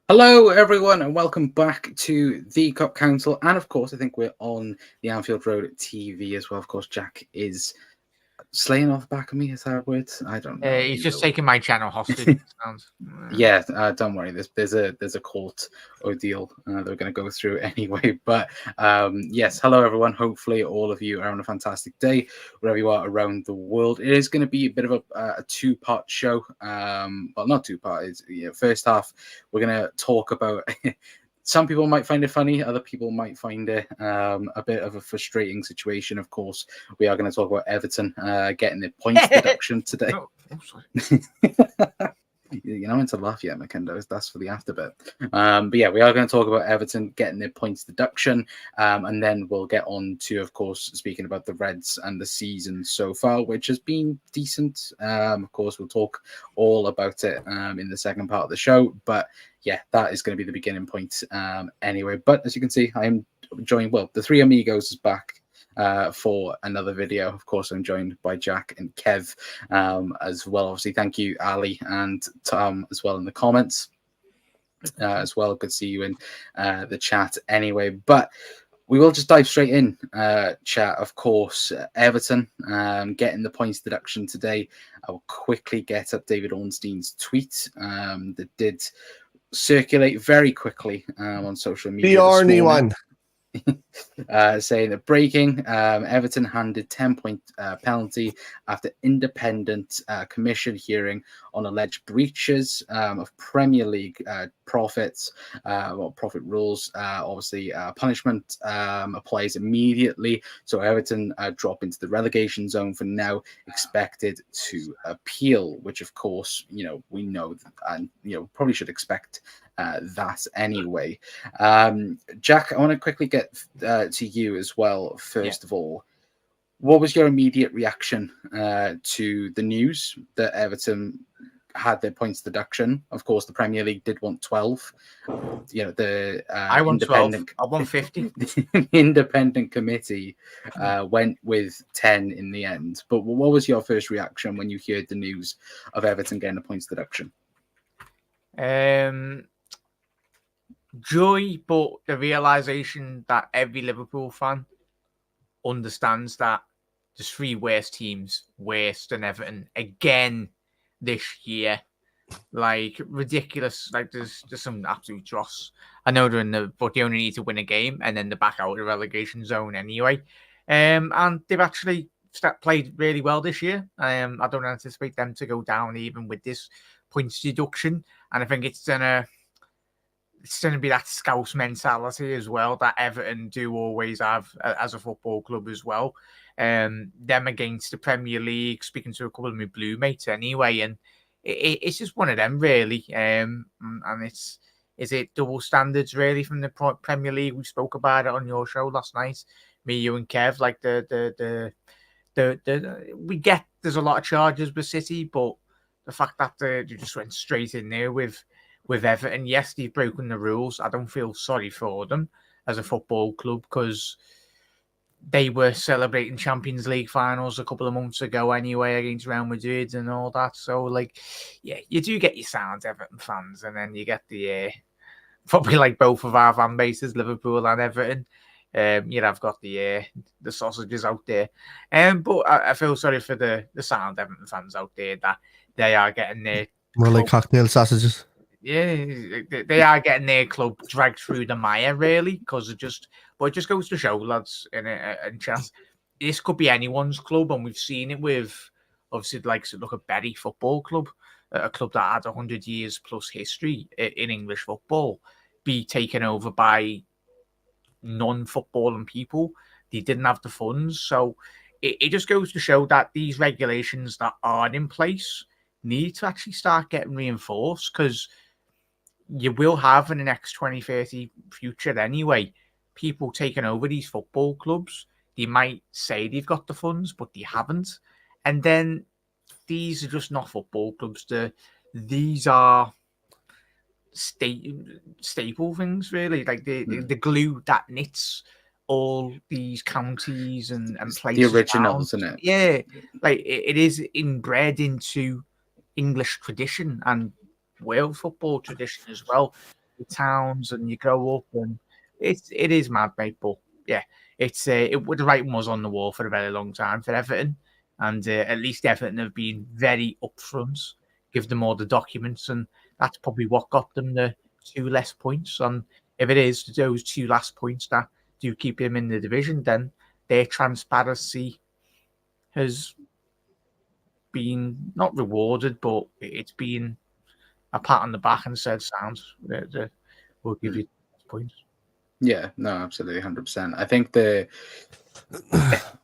Hello, everyone, and welcome back to the Cup Council. And of course, I think we're on the Anfield Road TV as well. Of course, Jack is slaying off the back of me. Is that a word? I don't know. He's just taking my channel hostage. Yeah, don't worry. There's a court ordeal that we're going to go through anyway. But yes, hello everyone. Hopefully, all of you are having a fantastic day wherever you are around the world. It is going to be a bit of a two-part show. Well, not two-part. It's, first half, we're going to talk about. Some people might find it funny. Other people might find it a bit of a frustrating situation. Of course, we are going to talk about Everton getting their points deduction today. You're not meant to laugh yet, Mackindo. That's for the after bit. But yeah, we are going to talk about Everton getting their points deduction. And then we'll get on to, of course, speaking about the Reds and the season so far, which has been decent. Of course, we'll talk all about it in the second part of the show. But yeah, that is going to be the beginning point anyway. But as you can see, I'm joined, the Three Amigos is back. For another video. Of course, I'm joined by Jack and Kev as well. Obviously, thank you, Ali and Tom, as well in the comments as well. Good to see you in the chat anyway. But we will just dive straight in, chat. Of course, Everton getting the points deduction today. I will quickly get up David Ornstein's tweet that did circulate very quickly on social media. The Arnie one. Saying that breaking, Everton handed 10-point penalty after independent commission hearing on alleged breaches of Premier League profit rules. Obviously, punishment applies immediately. So Everton drop into the relegation zone for now, expected to appeal, which of course, we know and probably should expect that anyway. Jack, I want to quickly get to you as well. First of all, what was your immediate reaction to the news that Everton had their points deduction? Of course, the Premier League did want 12. I want 12. I want 50. The independent committee went with 10 in the end. But what was your first reaction when you heard the news of Everton getting a points deduction? Joy, but the realization that every Liverpool fan understands that there's three worst teams worse than Everton again this year. Like, ridiculous. Like, there's some absolute dross. I know but they only need to win a game and then they're back out of the relegation zone anyway. And they've actually played really well this year. I don't anticipate them to go down even with this points deduction. And I think it's going to be that Scouse mentality as well that Everton do always have as a football club as well. Them against the Premier League, speaking to a couple of my blue mates anyway, and it's just one of them really. And is it double standards really from the Premier League? We spoke about it on your show last night, me, you, and Kev. Like we get there's a lot of charges with City, but the fact that they just went straight in there with Everton, yes, they've broken the rules. I don't feel sorry for them as a football club because they were celebrating Champions League finals a couple of months ago anyway against Real Madrid and all that. So, yeah, you do get your sound Everton fans, and then you get the probably like both of our fan bases, Liverpool and Everton. I've got the sausages out there, but I feel sorry for the sound Everton fans out there that they are getting their more like cocktail sausages. Yeah, they are getting their club dragged through the mire, really, because it just goes to show, lads, in chat, this could be anyone's club, and we've seen it with, obviously, look at Bury Football Club, a club that had 100 years plus history in English football, be taken over by non-footballing people. They didn't have the funds, so it just goes to show that these regulations that are in place need to actually start getting reinforced, because you will have in the next 20, 30 future anyway, people taking over these football clubs. They might say they've got the funds, but they haven't. And then these are just not football clubs. These are staple things, really. Like the glue that knits all these counties and places. The originals, isn't it? Yeah. Like it is inbred into English tradition and world football tradition as well. the towns and you grow up, and it is mad, mate. But yeah, the writing was on the wall for a very long time for Everton, and at least Everton have been very upfront, give them all the documents, and that's probably what got them the 2 less points. And if it is those 2 last points that do keep him in the division, then their transparency has been not rewarded, but it's been a pat on the back and said, "Sounds, we'll give you points." Yeah, no, absolutely, 100%. I think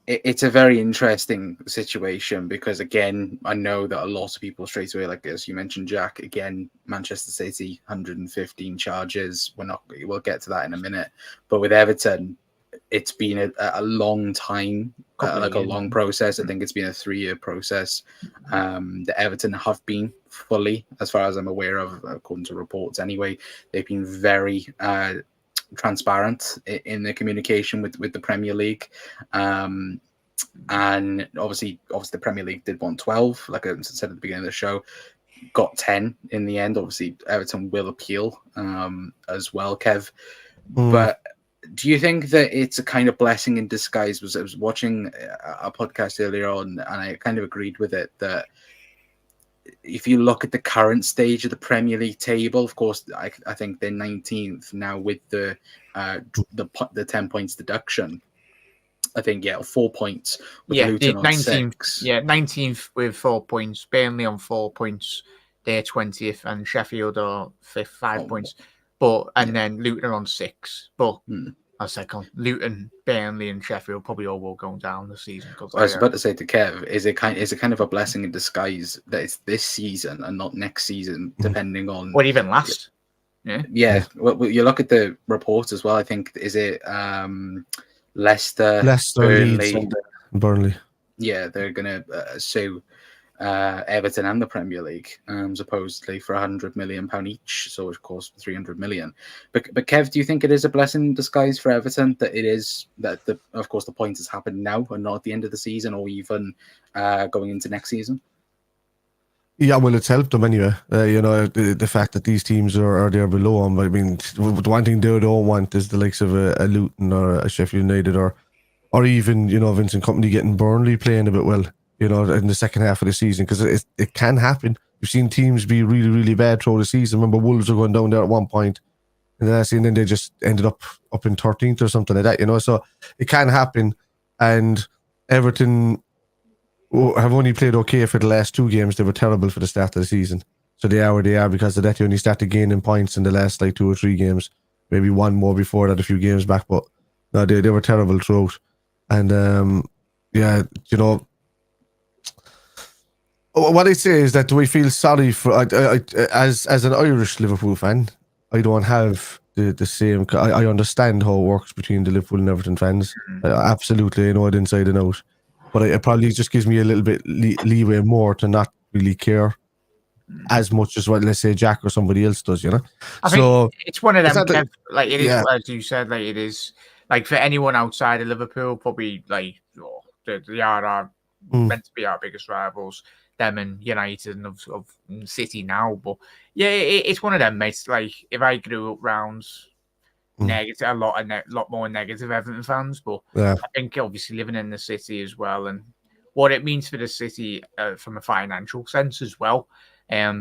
it's a very interesting situation because, again, I know that a lot of people straight away, like as you mentioned, Jack, again, Manchester City, 115 charges. We'll get to that in a minute. But with Everton, it's been a long time, like a long process. I think it's been a 3-year process. The Everton have been fully, as far as I'm aware of, according to reports anyway, they've been very transparent in the communication with the Premier League. And obviously the Premier League did want 12, like I said at the beginning of the show, got 10 in the end. Obviously, Everton will appeal as well, Kev. But do you think that it's a kind of blessing in disguise? I was watching a podcast earlier on, and I kind of agreed with it that if you look at the current stage of the Premier League table, of course, I think they're 19th now with the 10 points deduction. I think 4 points with Luton on 6. Yeah, 19th with 4 points. Burnley on 4 points. They're 20th, and Sheffield are 5th, 5 points. And then Luton on 6. But I said, Luton, Burnley, and Sheffield probably all will go down this season. I was about to say to Kev, is it kind of a blessing in disguise that it's this season and not next season, depending on or even last? Yeah. Well, you look at the report as well. I think is it Leicester, Leeds, and Burnley. Yeah, they're gonna sue Everton and the Premier League, supposedly for £100 million each. So of course 300 million. But Kev, do you think it is a blessing in disguise for Everton that it is that of course the point has happened now and not at the end of the season or even going into next season? Yeah, well, it's helped them anyway. The fact that these teams are there below them. I mean, the one thing they don't want is the likes of a Luton or a Sheffield United or even Vincent Kompany getting Burnley playing a bit well. In the second half of the season, because it can happen. We've seen teams be really, really bad throughout the season. Remember, Wolves were going down there at one point, and then they just ended up in 13th or something like that. So it can happen. And Everton have only played okay for the last 2 games. They were terrible for the start of the season, so they are where they are because of that. They only started gaining points in the last 2 or 3 games, maybe one more before that, a few games back. But no, they were terrible throughout. And what I say is that we feel sorry for as an Irish Liverpool fan. I don't have the same. I understand how it works between the Liverpool and Everton fans. Absolutely, I know it inside and out. But it probably just gives me a little bit leeway more to not really care as much as what, let's say, Jack or somebody else does. I think it's one of them. It is, as you said, it is for anyone outside of Liverpool, probably they are meant to be our biggest rivals. Them and United and of City now, but it's one of them, mates. If I grew up round negative, a lot more negative Everton fans, but I think obviously living in the city as well, and what it means for the city from a financial sense as well.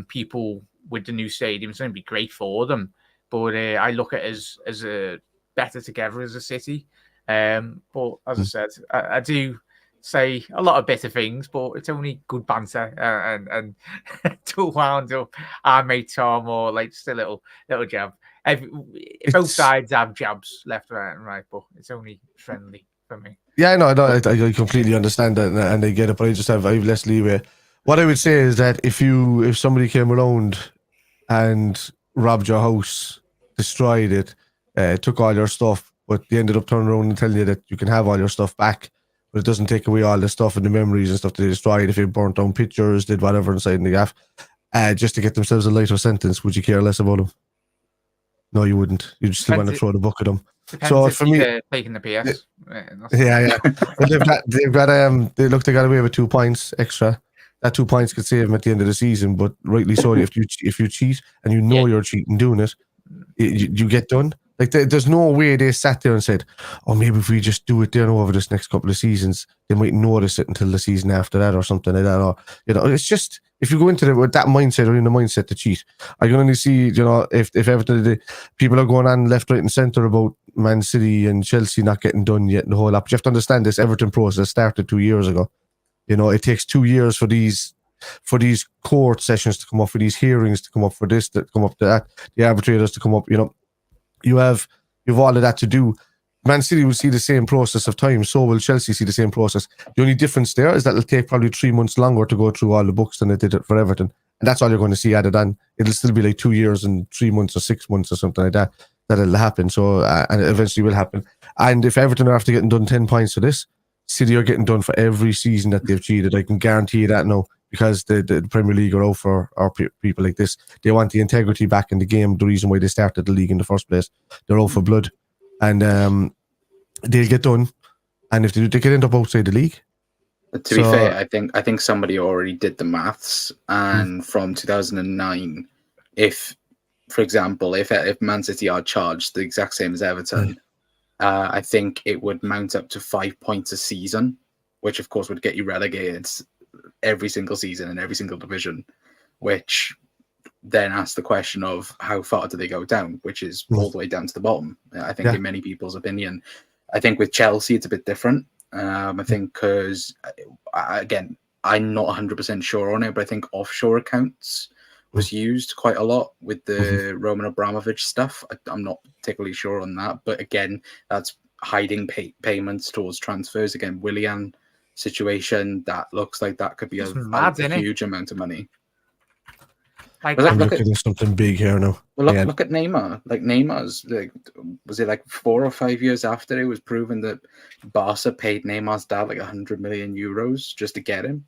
People with the new stadium, it's going to be great for them, but I look at it as a better together as a city. But as I said, I do say a lot of bitter things, but it's only good banter and to wound up our mate Tom or just a little jab. Both sides have jabs left, right, and right, but it's only friendly for me. Yeah, no, I completely understand that and I get it, but I have less leeway. What I would say is that if somebody came around and robbed your house, destroyed it, took all your stuff, but they ended up turning around and telling you that you can have all your stuff back, but it doesn't take away all the stuff and the memories and stuff that they destroyed. If they burnt down pictures, did whatever inside in the gaff, just to get themselves a lighter sentence, would you care less about them? No, you wouldn't. You'd still want to throw the book at them. So for me, taking the PS. Yeah. But they got away with 2 points extra. That 2 points could save them at the end of the season, but rightly so. If you cheat and you know you're cheating doing it, you get done. Like there's no way they sat there and said, "Oh, maybe if we just do it there over this next couple of seasons, they might notice it until the season after that or something like that." Or it's just if you go into it with that mindset or in the mindset to cheat, I can only see if Everton people are going on left, right, and centre about Man City and Chelsea not getting done yet and the whole lot. But you have to understand this Everton process started 2 years ago. It takes 2 years for these court sessions to come up, for these hearings to come up, for this to come up, to that, the arbitrators to come up. You have all of that to do. Man City will see the same process of time, so will Chelsea see the same process. The only difference there is that it'll take probably 3 months longer to go through all the books than it did for Everton. And that's all you're going to see added on. It'll still be like 2 years and 3 months or 6 months or something like that it'll happen. So, and it eventually will happen. And if Everton are after getting done 10 points for this, City are getting done for every season that they've cheated. I can guarantee you that now, because the Premier League are out for our people like this. They want the integrity back in the game, the reason why they started the league in the first place. They're out for blood. And they'll get done. And if they could end up outside the league. To be fair, I think somebody already did the maths, and from 2009, if, for example, if Man City are charged the exact same as Everton, I think it would mount up to 5 points a season, which of course would get you relegated every single season in every single division, which then asks the question of how far do they go down, which is all the way down to the bottom. I think in many people's opinion. I think with Chelsea it's a bit different. I think because, again, I'm not 100% sure on it, but I think offshore accounts was used quite a lot with the Roman Abramovich stuff. I'm not particularly sure on that, but again, that's hiding payments towards transfers. Again, Willian situation, that looks like that could be a huge amount of money. Like, I'm looking at something big here now. Well, look at Neymar. Like Neymar's, was it like 4 or 5 years after it was proven that Barca paid Neymar's dad like 100 million euros just to get him?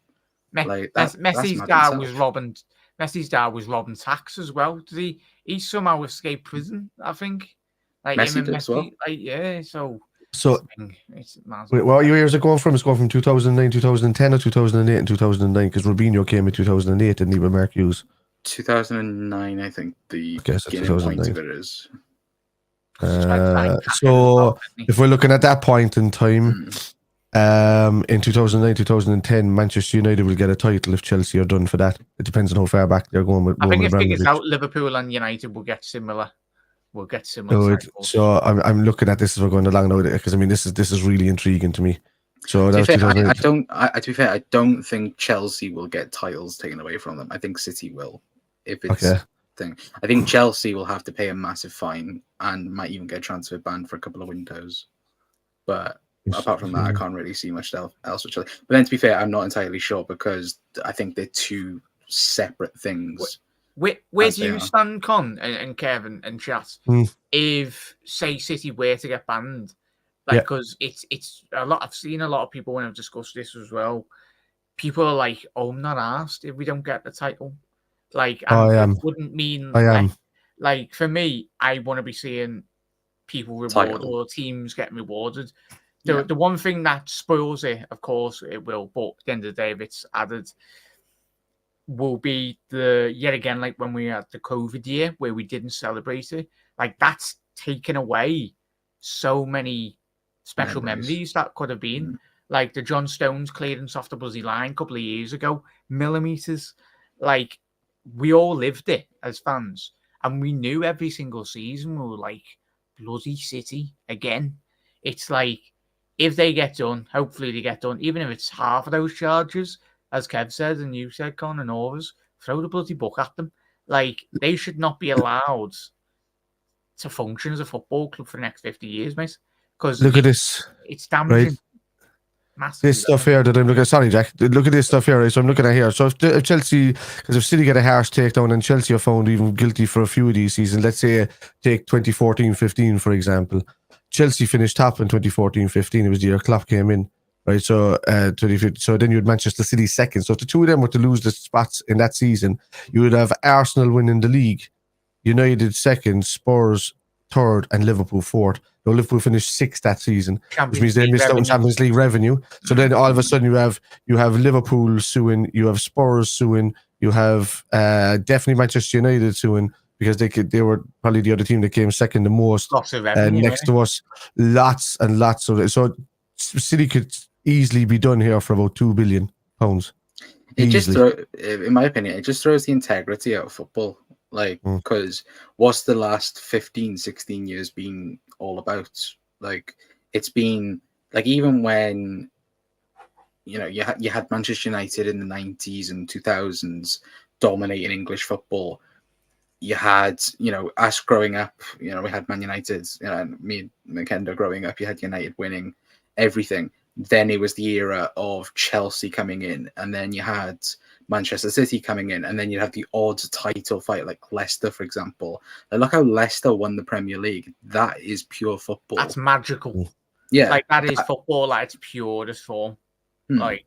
Messi's dad was robbing. Messi's dad was robbing tax as well. Did he somehow escaped prison? I think. Like Messi did as well. Like, yeah. So wait, what years are going from? It's going from 2009, 2010, or 2008 and 2009, because Robinho came in 2008, didn't he, with Mark Hughes? 2009, I think the beginning point of it is. So if we're looking at that point in time, in 2009, 2010, Manchester United will get a title if Chelsea are done for that. It depends on how far back they're going with. I think if it's out, Liverpool and United will get similar. So I'm looking at this as we're going along now, because I mean this is really intriguing to me. So to be fair, I don't think Chelsea will get titles taken away from them. I think City will. If it's thing, I think Chelsea will have to pay a massive fine and might even get transfer banned for a couple of windows. But apart from that, I can't really see much else with Chelsea. But then, to be fair, I'm not entirely sure, because I think they're two separate things. Where do you stand, Con and Kevin and Chat? If, say, City were to get banned, because it's a lot. I've seen a lot of people when I've discussed this as well. People are like, "Oh, I'm not asked if we don't get the title." Like, it wouldn't mean like for me, I want to be seeing people rewarded or teams getting rewarded. The one thing that spoils it, of course, it will, but at the end of the day, if it's added, will be yet again, like when we had the COVID year where we didn't celebrate it. Like, that's taken away so many special memories that could have been. Like the John Stones clearance off the bloody line a couple of years ago, millimeters. Like, we all lived it as fans, and we knew every single season we were like, bloody City again. It's like, if they get done, hopefully they get done, even if it's half of those charges, as Kev said and you said, Con, and others, throw the bloody book at them. Like, they should not be allowed to function as a football club for the next 50 years, mate. Because look at this. It's damaging. Right. This stuff here that I'm looking at, sorry, Jack. Look at this stuff here. Right? So I'm looking at here. So if Chelsea, because if City get a harsh takedown and Chelsea are found even guilty for a few of these seasons, let's say take 2014-15 for example. Chelsea finished top in 2014-15. It was the year Klopp came in, right? So 2015. So then you had Manchester City second. So if the two of them were to lose the spots in that season, you would have Arsenal winning the league, United second, Spurs third, and Liverpool fourth. Now, Liverpool finished sixth that season, which means they missed out on Champions League revenue. So then all of a sudden you have Liverpool suing, you have Spurs suing, you have definitely Manchester United suing, because they were probably the other team that came second the most. Lots of revenue, next to us, lots and lots of it. So City could easily be done here for about £2 billion. It just, in my opinion, it just throws the integrity out of football. Like, because what's the last 15, 16 years been all about? Like, it's been like, even when, you know, you had Manchester United in the 90s and 2000s dominating English football. You had, you know, us growing up, you know, we had Man United, you know, and me and Makenda growing up, you had United winning everything. Then it was the era of Chelsea coming in, and then you had Manchester City coming in, and then you have the odd title fight like Leicester, for example. Like, look how Leicester won the Premier League. That is pure football. That's magical. Yeah. Like, that is football at its purest form. Like,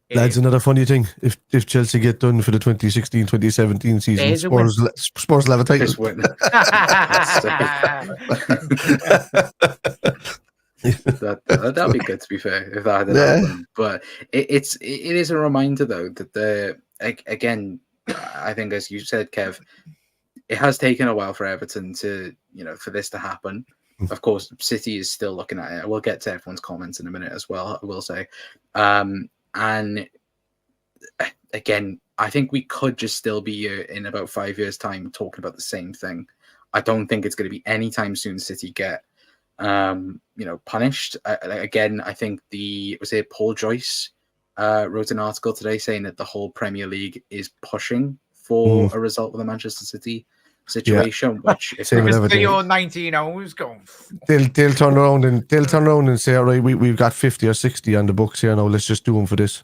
that's another funny thing. If Chelsea get done for the 2016-2017 season, Spurs will have a title. That'd be good, to be fair, if that had happened. But it is a reminder, though, that again, I think, as you said, Kev, it has taken a while for Everton to, you know, for this to happen. Of course, City is still looking at it. We'll get to everyone's comments in a minute as well, I will say. And again, I think we could just still be in about 5 years' time talking about the same thing. I don't think it's going to be anytime soon City get, you know, punished. Again, I think Paul Joyce wrote an article today saying that the whole Premier League is pushing for a result with the Manchester City situation, which if your 19 hours go, they'll turn around and say, all right, we've got 50 or 60 on the books here now, let's just do them for this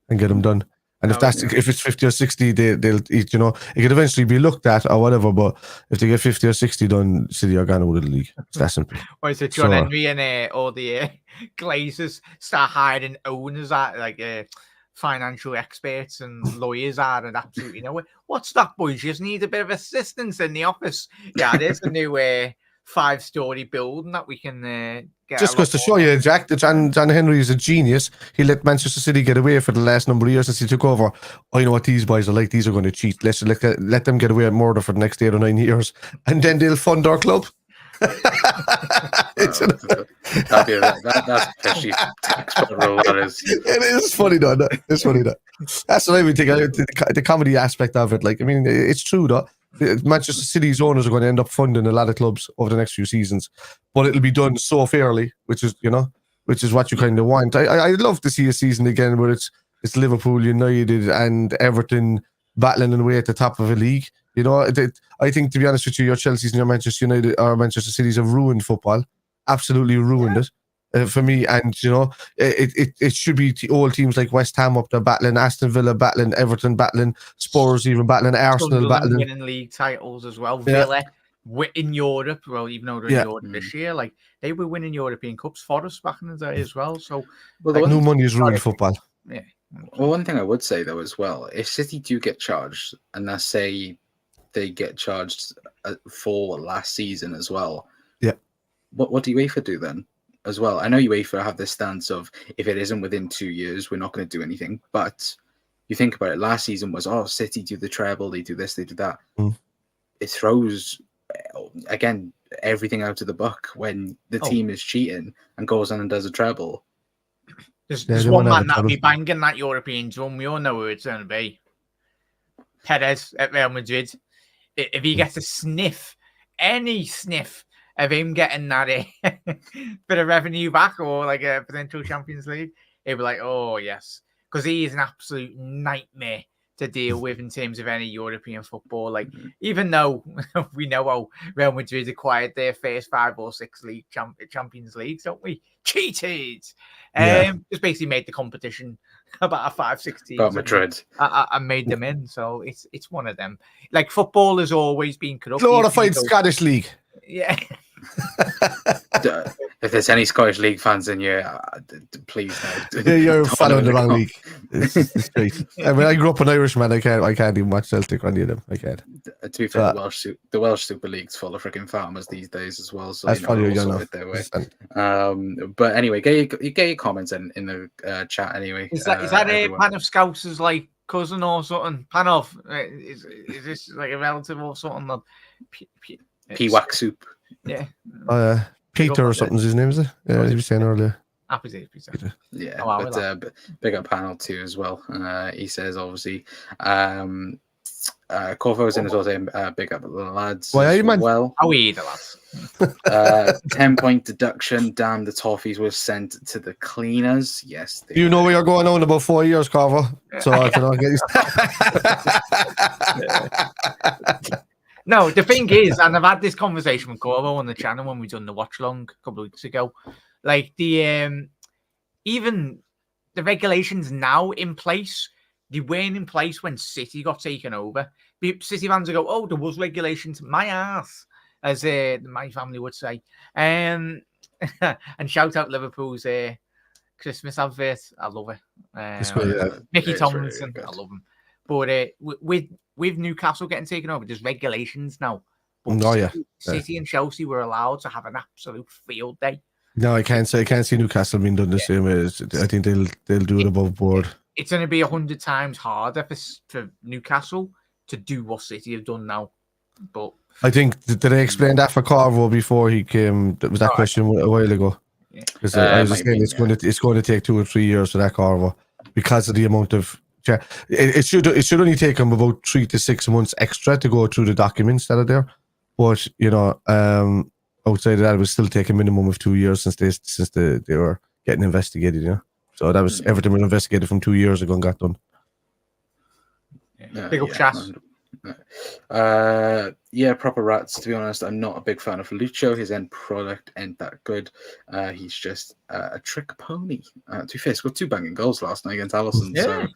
and get them done. And if it's 50 or 60, they'll, you know, it could eventually be looked at or whatever, but if they get 50 or 60 done, City are gone out of the league. It's that simple. Or is it John Henry and all the Glazers start hiring owners at, like, financial experts and lawyers are, and absolutely no way. What's that, boys? You just need a bit of assistance in the office. Yeah, there's a new 5-story building that we can get. Just goes to show you, Jack, that John Henry is a genius. He let Manchester City get away for the last number of years since he took over. I know what these boys are like. These are going to cheat. Let's let them get away with murder for the next 8 or 9 years, and then they'll fund our club. That's fishy tax rule, that is. It is funny though. It's funny though. That's what I would think. The comedy aspect of it. Like, I mean, it's true though. Manchester City's owners are going to end up funding a lot of clubs over the next few seasons, but it'll be done so fairly, which is what you kind of want. I'd love to see a season again where it's Liverpool, United, and Everton battling away at the top of a league. You know, I think, to be honest with you, your Chelsea's and your Manchester United or Manchester City's have ruined football, absolutely ruined it for me. And you know, it should be all teams like West Ham up there battling, Aston Villa battling, Everton battling, Spurs even battling, Arsenal battling, winning league titles as well. Villa in Europe, well, even though they're in Europe this year, like they were winning European Cups for us back in the day as well. So, no money has ruined football. Yeah. Well, one thing I would say though as well, if City do get charged, and let's say they get charged for last season as well, what do UEFA do then as well? I know UEFA have this stance of, if it isn't within 2 years, we're not going to do anything. But you think about it, last season was, City do the treble, they do this, they do that. It throws, again, everything out of the book when the team is cheating and goes on and does a treble. There's one man that'll be banging that European drum. We all know who it's going to be. Perez at Real Madrid. If he gets a sniff, any sniff of him getting that bit of revenue back, or like a potential Champions League, he'll be like, oh, yes. Because he is an absolute nightmare to deal with in terms of any European football. Like, even though we know how Real Madrid acquired their first 5 or 6 Champions Leagues, don't we? Cheated! Just basically made the competition about a 5-6 teams. About Madrid. And made them in. So it's one of them. Like, football has always been corrupt. Glorified Scottish League. Yeah. If there's any Scottish League fans in you, please no. You're following the wrong league. It's great. I mean, I grew up an Irishman. I can't even watch Celtic or any of them. I can't. To be fair, the Welsh Super League's full of freaking farmers these days as well. So that's probably their way. But anyway, get your comments in the chat anyway. Is that a Pan of Scouts' like cousin or something? Panov, is this like a relative or something that Peawack soup. Yeah. Peter or something's his name, is it? Yeah, he was saying earlier. Happy days, Peter. Yeah, Oh, but big up panel too as well. He says obviously. Corvo's in as well saying big up the lads. Why are you, man? Well, how are you, the lads? 10-point deduction. Damn, the toffees were sent to the cleaners. Yes, You know we are going on about 4 years, Corvo. So I cannot get you. No, the thing is, and I've had this conversation with Corvo on the channel when we done the watch long a couple of weeks ago. Like the even the regulations now in place, they weren't in place when City got taken over. City fans will go, "Oh, there was regulations." My ass, as my family would say. And shout out Liverpool's Christmas advert. I love it. Mickey Tomlinson, really, I love him. But with Newcastle getting taken over, there's regulations now. But City and Chelsea were allowed to have an absolute field day. No, I can't see Newcastle being done the same way. I think they'll do it above board. It's going to be 100 times harder for Newcastle to do what City have done now. But I think did they explain that for Corvo before he came? That was that question a while ago. Because I was just saying it's going to take 2 or 3 years for that Corvo because of the amount of. It should only take him about 3 to 6 months extra to go through the documents that are there, but outside of that, it was still taking a minimum of 2 years since they were getting investigated. So that was everything was investigated from 2 years ago and got done. Big up Chas. Proper rats. To be honest, I'm not a big fan of Lucho. His end product ain't that good. He's just a trick pony. To be fair, he scored 2 banging goals last night against Allison. Yeah.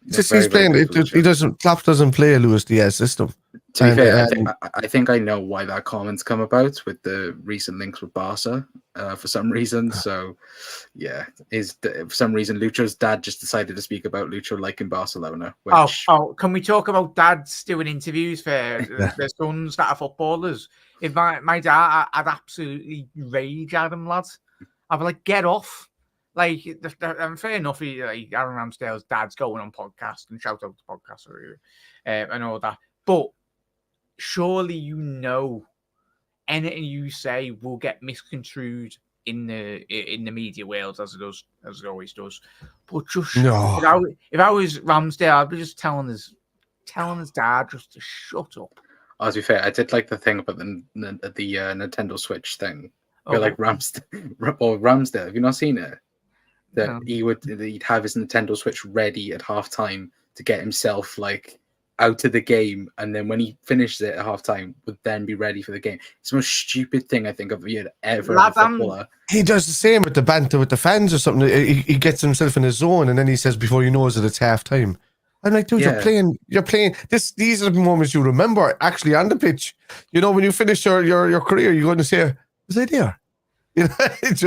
So he's playing. He doesn't. Klopp doesn't play a Luis Diaz system. To be fair, I think I know why that comment's come about with the recent links with Barca for some reason. So, yeah, for some reason Lucho's dad just decided to speak about Lucho liking Barcelona. Which... can we talk about dads doing interviews for their sons that are footballers? If my dad, I'd absolutely rage at him, lads. I'd be like, get off. Like, fair enough, Aaron Ramsdale's dad's going on podcast and shout out to podcast and all that. But surely anything you say will get misconstrued in the media world as it always does. But just if I was Ramsdale, I'd be just telling his dad just to shut up. To be fair, I did like the thing about the Nintendo Switch thing. Like Ramsdale, have you not seen it? That he'd have his Nintendo Switch ready at halftime to get himself like out of the game, and then when he finishes it at halftime, would then be ready for the game. It's the most stupid thing I think I've ever footballer. He does the same with the banter with the fans or something. He gets himself in his zone, and then he says before he knows it, it's halftime. I'm like, dude, you're playing. These are the moments you remember actually on the pitch. When you finish your career, you're going to say, "Was I there?" It's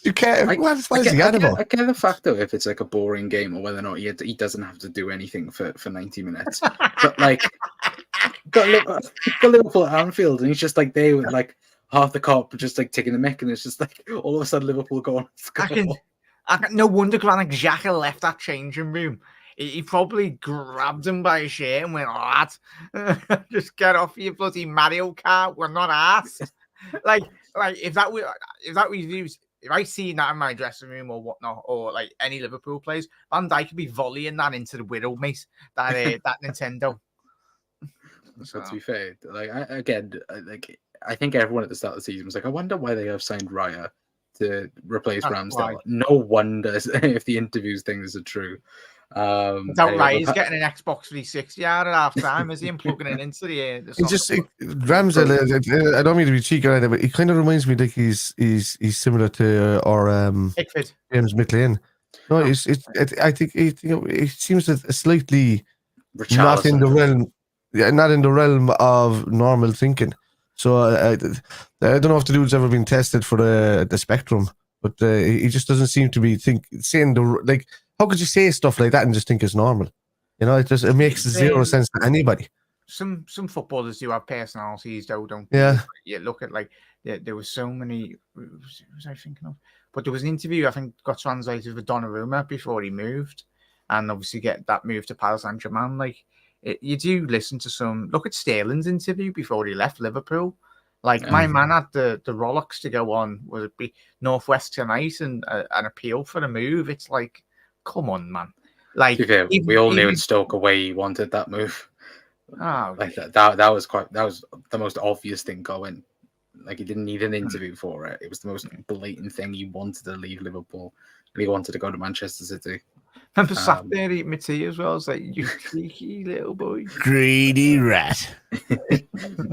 you can't. I get the fact though, if it's like a boring game or whether or not he doesn't have to do anything for 90 minutes. But like, got Liverpool at Anfield, and he's just like they with like half the cop just like taking the mick, and it's just like all of a sudden Liverpool go on. No wonder Granit Xhaka left that changing room. He probably grabbed him by his shirt and went, "Lad, just get off your bloody Mario Kart. We're not asked." Like if I see that in my dressing room or whatnot, or like any Liverpool players, Van Dijk could be volleying that into the widow, mate. That Nintendo. So to be fair, I think everyone at the start of the season was like, I wonder why they have signed Raya to replace Ramsdale. No wonder if the interviews things are true. He's getting an Xbox 360 out at half time, is he? And plugging it into the Ramsdale. I don't mean to be cheeky either, but he kind of reminds me like he's similar to James McLean. No, I think it seems a slightly not in the realm of normal thinking. So I don't know if the dude's ever been tested for the spectrum, but he just doesn't seem to be saying like. How could you say stuff like that and just think it's normal? It makes zero sense to anybody. Some footballers do have personalities, though, don't they? Yeah. You look at there was so many. What was I thinking of? But there was an interview I think got translated with Donnarumma before he moved, and obviously get that move to Paris Saint-Germain. Like you do listen to some. Look at Sterling's interview before he left Liverpool. Like my man had the Rolex to go on. Would it be Northwest tonight and an appeal for the move? It's like, come on, man. Like To be fair, we all knew in Stoke away he wanted that move. Oh, Like that was the most obvious thing going. Like he didn't need an interview for it. It was the most blatant thing. He wanted to leave Liverpool. And he wanted to go to Manchester City. remember sat there eating my tea as well. I was like, you cheeky little boy. Greedy rat.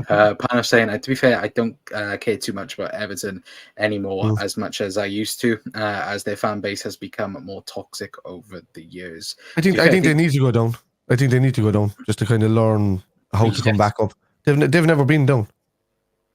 Pan saying, to be fair, I don't care too much about Everton anymore as much as I used to, as their fan base has become more toxic over the years. I think they need to go down. I think they need to go down just to kind of learn how to come back up. They've never been down.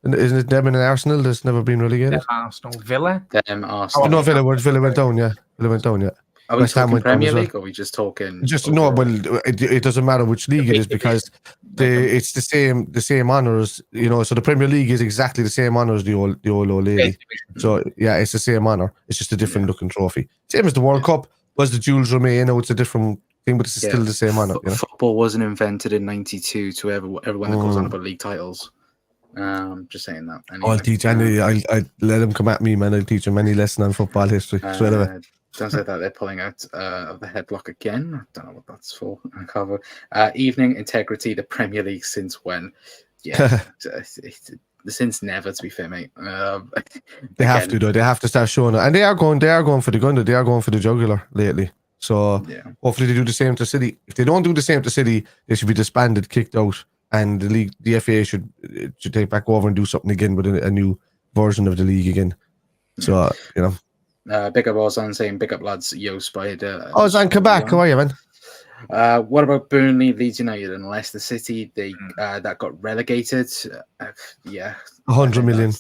Isn't it them and Arsenal that's never been relegated? Arsenal, Villa. Arsenal. Oh, no, Villa went down, yeah. Villa went down, yeah. Are we talking Premier League or are we just talking? Just overall? No, well, it doesn't matter which league it is because it's the same honours, you know. So the Premier League is exactly the same honour as the old lady. So yeah, it's the same honour. It's just a different looking trophy. Same as the World Cup was the Jules Rimet. You know, it's a different thing, but it's still the same honour. You know? Football wasn't invented in '92 to everyone that goes on about league titles. Just saying that. Anyway, I'll teach Andy. I let him come at me, man. I'll teach him any lesson on football history straight away. Don't say that they're pulling out of the headlock again. I don't know what that's for. Cover evening integrity. The Premier League since when? Yeah, since never. To be fair, mate. They have to though. They have to start showing it, and they are going for the gun. They are going for the jugular lately. So hopefully they do the same to City. If they don't do the same to City, they should be disbanded, kicked out, and the league, the FA should take back over and do something again with a new version of the league again. So you know. Big up Ozan saying, big up lads, yo Spider. Ozan, come back. How are you, man? What about Burnley, Leeds United and Leicester City? They that got relegated. 100 million.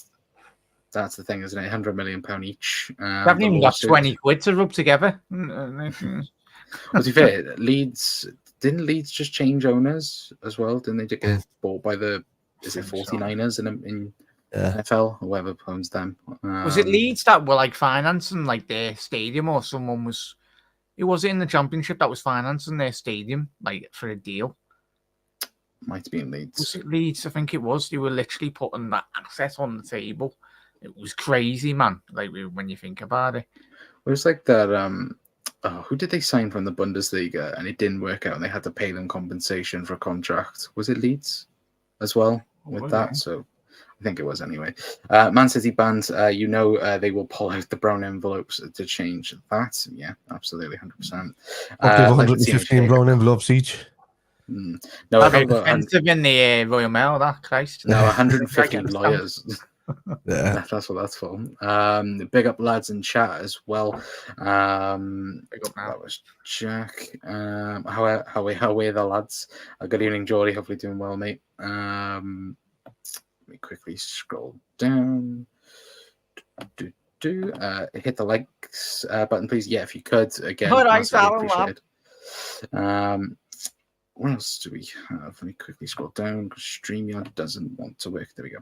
That's the thing, isn't it? £100 million each. They haven't even got 20 quid to rub together. To be fair, didn't Leeds just change owners as well? Didn't they get bought by the 49ers in NFL, whoever owns them? Was it Leeds that were like financing like their stadium, or someone was? Who was it in the Championship that was financing their stadium like for a deal? Might have been Leeds. Was it Leeds? I think it was. They were literally putting that asset on the table. It was crazy, man. Like when you think about it, it was like that. Who did they sign from the Bundesliga and it didn't work out and they had to pay them compensation for a contract? Was it Leeds as well with that? So I think it was anyway. Man City banned, they will pull out the brown envelopes to change that. Yeah, absolutely, 100%. Up to 115 brown envelopes each. No, offensive in the Royal Mail, that Christ. No, 150 lawyers. Yeah, that's what that's for. Big up lads in chat as well. Big up now. That was Jack. How are the lads? Good evening, Geordie. Hopefully doing well, mate. Let me quickly scroll down. Hit the likes button, please. Yeah, if you could. Again, appreciate it. What else do we have? Let me quickly scroll down because StreamYard doesn't want to work. There we go.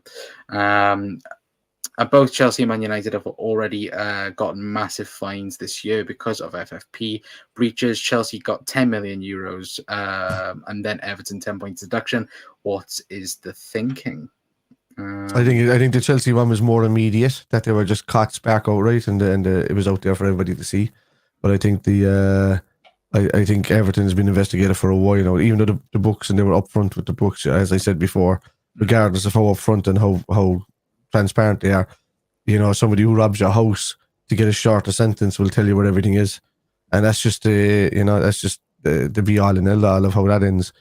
Both Chelsea and Man United have already gotten massive fines this year because of FFP breaches. Chelsea got €10 million, and then Everton 10 points deduction. What is the thinking? I think the Chelsea one was more immediate, that they were just caught spark outright, and it was out there for everybody to see. But I think I think Everton has been investigated for a while now, even though the books, and they were upfront with the books, as I said before, regardless of how upfront and how transparent they are. You know, somebody who robs your house to get a shorter sentence will tell you where everything is, and that's just the be all and end all of how that ends.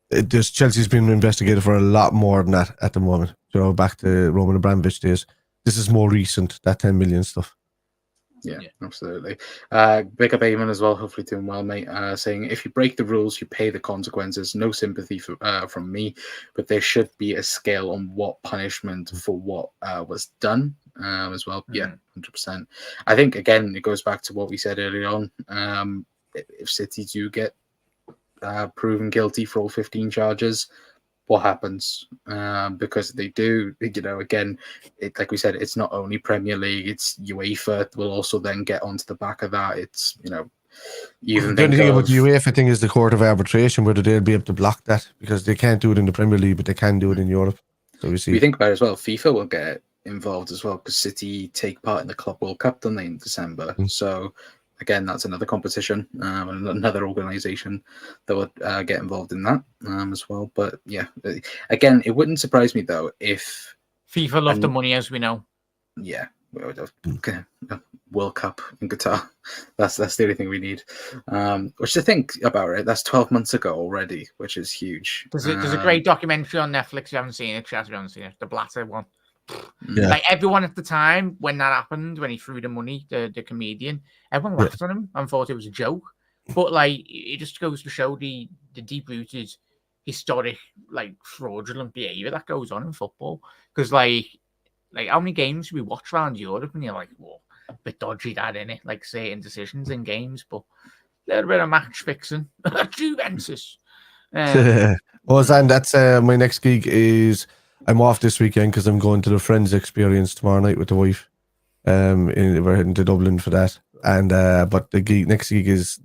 This Chelsea's been investigated for a lot more than that at the moment. You know, back to Roman Abramovich days. This is more recent, that 10 million stuff. Yeah, absolutely. Big up Eamon as well. Hopefully doing well, mate. Saying if you break the rules, you pay the consequences. No sympathy from me, but there should be a scale on what punishment for what was done as well. Yeah, 100%. I think again it goes back to what we said earlier on. If City do get proven guilty for all 15 charges, what happens? Because they do, you know, again, like we said, it's not only Premier League, it's UEFA will also then get onto the back of that. It's, you know, You even The only think thing about of the UEFA thing is the court of arbitration, whether they'll be able to block that, because they can't do it in the Premier League, but they can do it in Europe. So we see. we think about it as well. FIFA will get involved as well because City take part in the Club World Cup, don't they, in December? So again, that's another competition, and another organisation that would get involved in that as well. But yeah, again, it wouldn't surprise me though if FIFA love the money, as we know. Yeah, World Cup in Qatar. That's the only thing we need. Which to think about it, that's 12 months ago already, which is huge. There's a great documentary on Netflix. You haven't seen it, Chaz, you haven't seen it. The Blatter one. Yeah. Like everyone at the time when that happened, when he threw the money, the comedian, everyone laughed at him and thought it was a joke. But like, it just goes to show the deep-rooted, historic, like fraudulent behaviour that goes on in football. Because like how many games we watch around Europe and you're like, whoa, a bit dodgy that, innit? Like certain decisions in games, but a little bit of match fixing. Juventus. Well, Zan, that's my next gig is I'm off this weekend because I'm going to the Friends Experience tomorrow night with the wife. We're heading to Dublin for that, and but the next gig is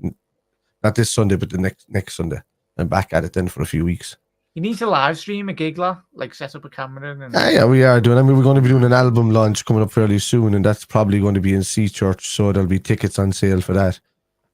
not this Sunday, but the next Sunday. I'm back at it then for a few weeks. You need to live stream a gig, like set up a camera. And yeah, we are doing. I mean, we're going to be doing an album launch coming up fairly soon, and that's probably going to be in Sea Church, so there'll be tickets on sale for that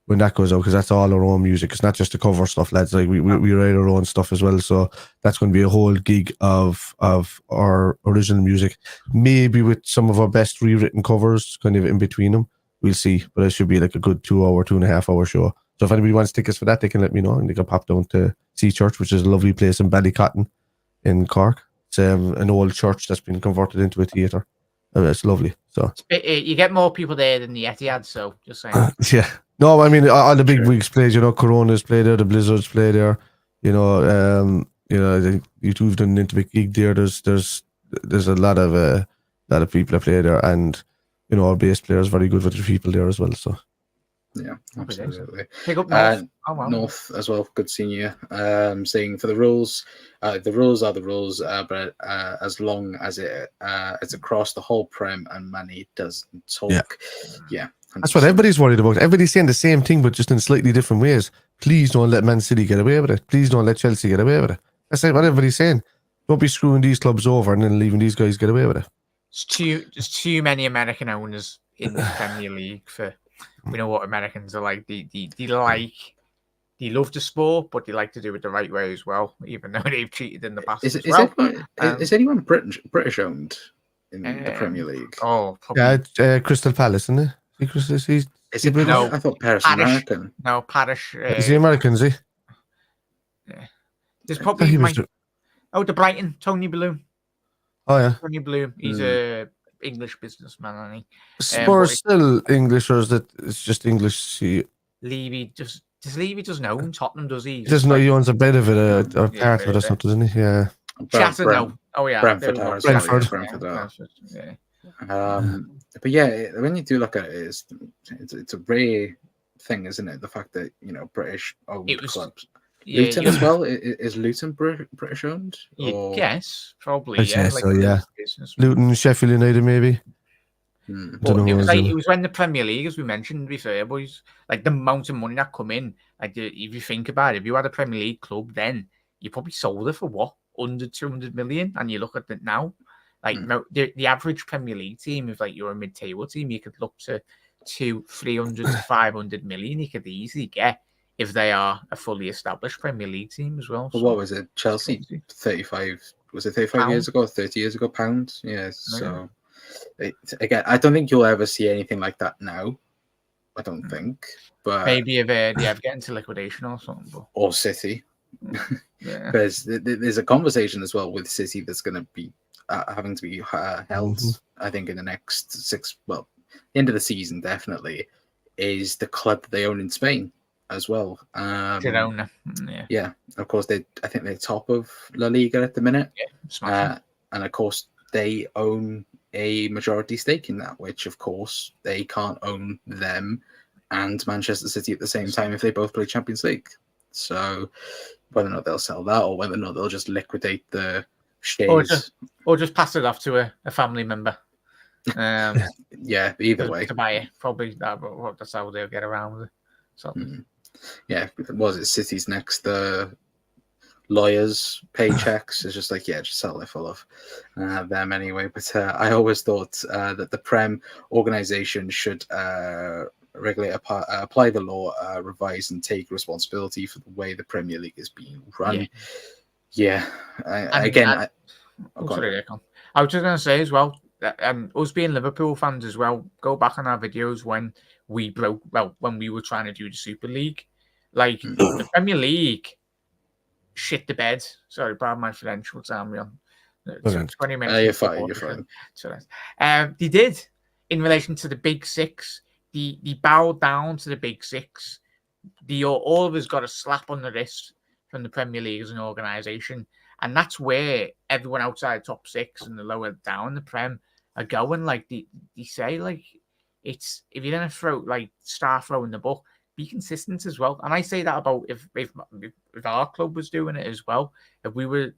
when that goes out, because that's all our own music. It's not just the cover stuff, lads. Like we write our own stuff as well, so that's going to be a whole gig of our original music, maybe with some of our best rewritten covers kind of in between them. We'll see, but it should be like a good 2.5 hour show. So if anybody wants tickets for that, they can let me know, and they can pop down to Sea Church, which is a lovely place in Ballycotton in Cork. It's an old church that's been converted into a theatre. It's lovely. So you get more people there than the Etihad, so just saying. Yeah. No, I mean all the big wigs play. You know, Coronas play there, the Blizzards play there. You know, you two have done an intimate gig there. There's a lot of people that play there, and you know, our bass player is very good with the people there as well. So yeah, absolutely. Pick up North. North as well. Good seeing you. Saying for the rules are the rules, but as long as it's across the whole Prem and Manny doesn't talk, yeah. That's what everybody's worried about. Everybody's saying the same thing, but just in slightly different ways. Please don't let Man City get away with it. Please don't let Chelsea get away with it. That's what everybody's saying. Don't be screwing these clubs over and then leaving these guys get away with it. There's too many American owners in the Premier League for. We know what Americans are like. They love the sport, but they like to do it the right way as well, even though they've cheated in the past Is anyone British owned in the Premier League? Oh, probably. Yeah, Crystal Palace, isn't it? Is he British? No, I thought Paris American. No, Parish. Is he American, is he? Yeah. There's probably the Brighton, Tony Bloom. Oh, yeah. Tony Bloom. He's a English businessman, isn't he? Spurs still English, or is it? It's just English? Levy does Levy doesn't own Tottenham, does he? He doesn't know he owns a bit of it, or part of it or something, doesn't he? Yeah. Chatham, no. Oh yeah, Brentford. Yeah. But yeah, when you do look at it, it's a rare thing, isn't it? The fact that British owned clubs. Luton as well. Is Luton British owned? Yes, probably. Yeah. So yeah, Luton, Sheffield United, maybe. It was when the Premier League, as we mentioned before, boys, like the amount of money that come in. Like if you think about it, if you had a Premier League club, then you probably sold it for what, under 200 million, and you look at it now. Like the average Premier League team, if like you're a mid-table team, you could look to 300 to 500 million. You could easily get if they are a fully established Premier League team as well. Well, what was it? Chelsea, 35? Was it 35 years ago? 30 years ago? Pounds? Yeah. So again, I don't think you'll ever see anything like that now. I don't think. But maybe if they ever get into liquidation or something. But... Or City. Because there's a conversation as well with City that's going to be having to be held, I think, in the next the end of the season, definitely, is the club that they own in Spain as well. Girona. Yeah, of course, I think they're top of La Liga at the minute. Yeah, and of course, they own a majority stake in that, which, of course, they can't own them and Manchester City at the same time if they both play Champions League. So whether or not they'll sell that or whether or not they'll just liquidate the shares. Or just pass it off to a family member. Yeah, either way. To buy it. Probably that's how they'll get around with it. So Yeah, was it City's next lawyers paychecks? It's just like, yeah, just sell it full of them anyway. But I always thought that the Prem organization should regulate, apply the law, revise and take responsibility for the way the Premier League is being run. Yeah, I was just going to say as well, us being Liverpool fans as well, go back on our videos when we were trying to do the Super League. Like, the Premier League shit the bed. Sorry, pardon my French. What's that on? 20 minutes. You're fine. They did, in relation to the Big Six. They bowed down to the Big Six. All of us got a slap on the wrist from the Premier League as an organisation. And that's where everyone outside top six and the lower down the Prem are going. Like, they say, like, it's, if you're going to start throwing the book, be consistent as well. And I say that about if our club was doing it as well, if we were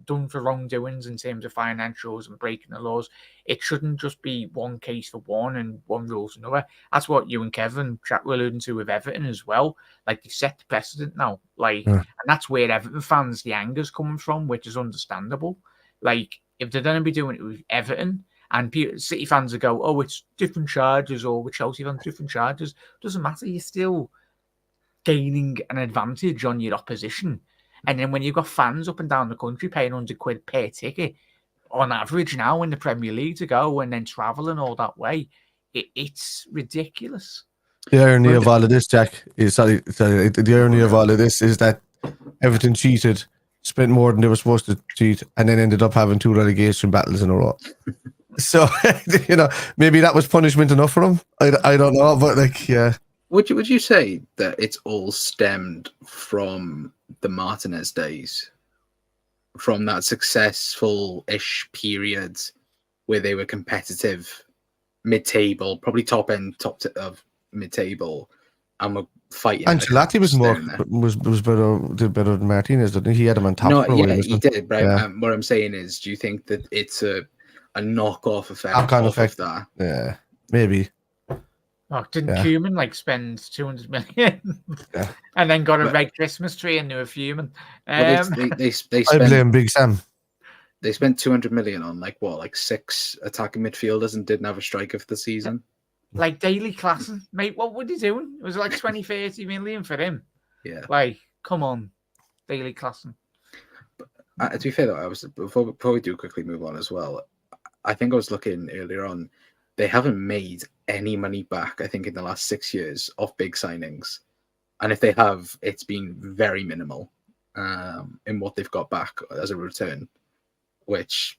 done for wrongdoings in terms of financials and breaking the laws, it shouldn't just be one case for one and one rule for another. That's what you and Kevin chat were alluding to with Everton as well. Like, you've set the precedent now. Like, and that's where Everton fans, the anger's coming from, which is understandable. Like, if they're going to be doing it with Everton, and City fans will go, oh, it's different charges, or with Chelsea fans, different charges. Doesn't matter. You're still gaining an advantage on your opposition. And then when you've got fans up and down the country paying £100 per ticket, on average now in the Premier League to go and then travelling all that way, it's ridiculous. The irony of all of this, Jack, is the irony of all of this is that Everton cheated, spent more than they were supposed to cheat, and then ended up having 2 relegation battles in a row. So, maybe that was punishment enough for them. I don't know, but yeah. Would you say that it's all stemmed from the Martinez days, from that successful-ish period where they were competitive, mid-table, probably top of mid-table, and were fighting? Ancelotti did better than Martinez, didn't he? He had him on top. No, yeah, he did. But what I'm saying is, do you think that it's a knockoff effect of that? Yeah, maybe. Oh, didn't Koeman spend 200 million and then got a red Christmas tree and they were fuming? They spent, I blame Big Sam. They spent 200 million on 6 attacking midfielders and didn't have a striker for the season. Like Daily Klassen, mate. What were they doing? It was 20, 30 million for him. Yeah. Come on, Daily Klassen. To be fair though, before we do quickly move on as well, I think I was looking earlier on. They haven't made any money back, I think, in the last 6 years of big signings. And if they have, it's been very minimal in what they've got back as a return, which,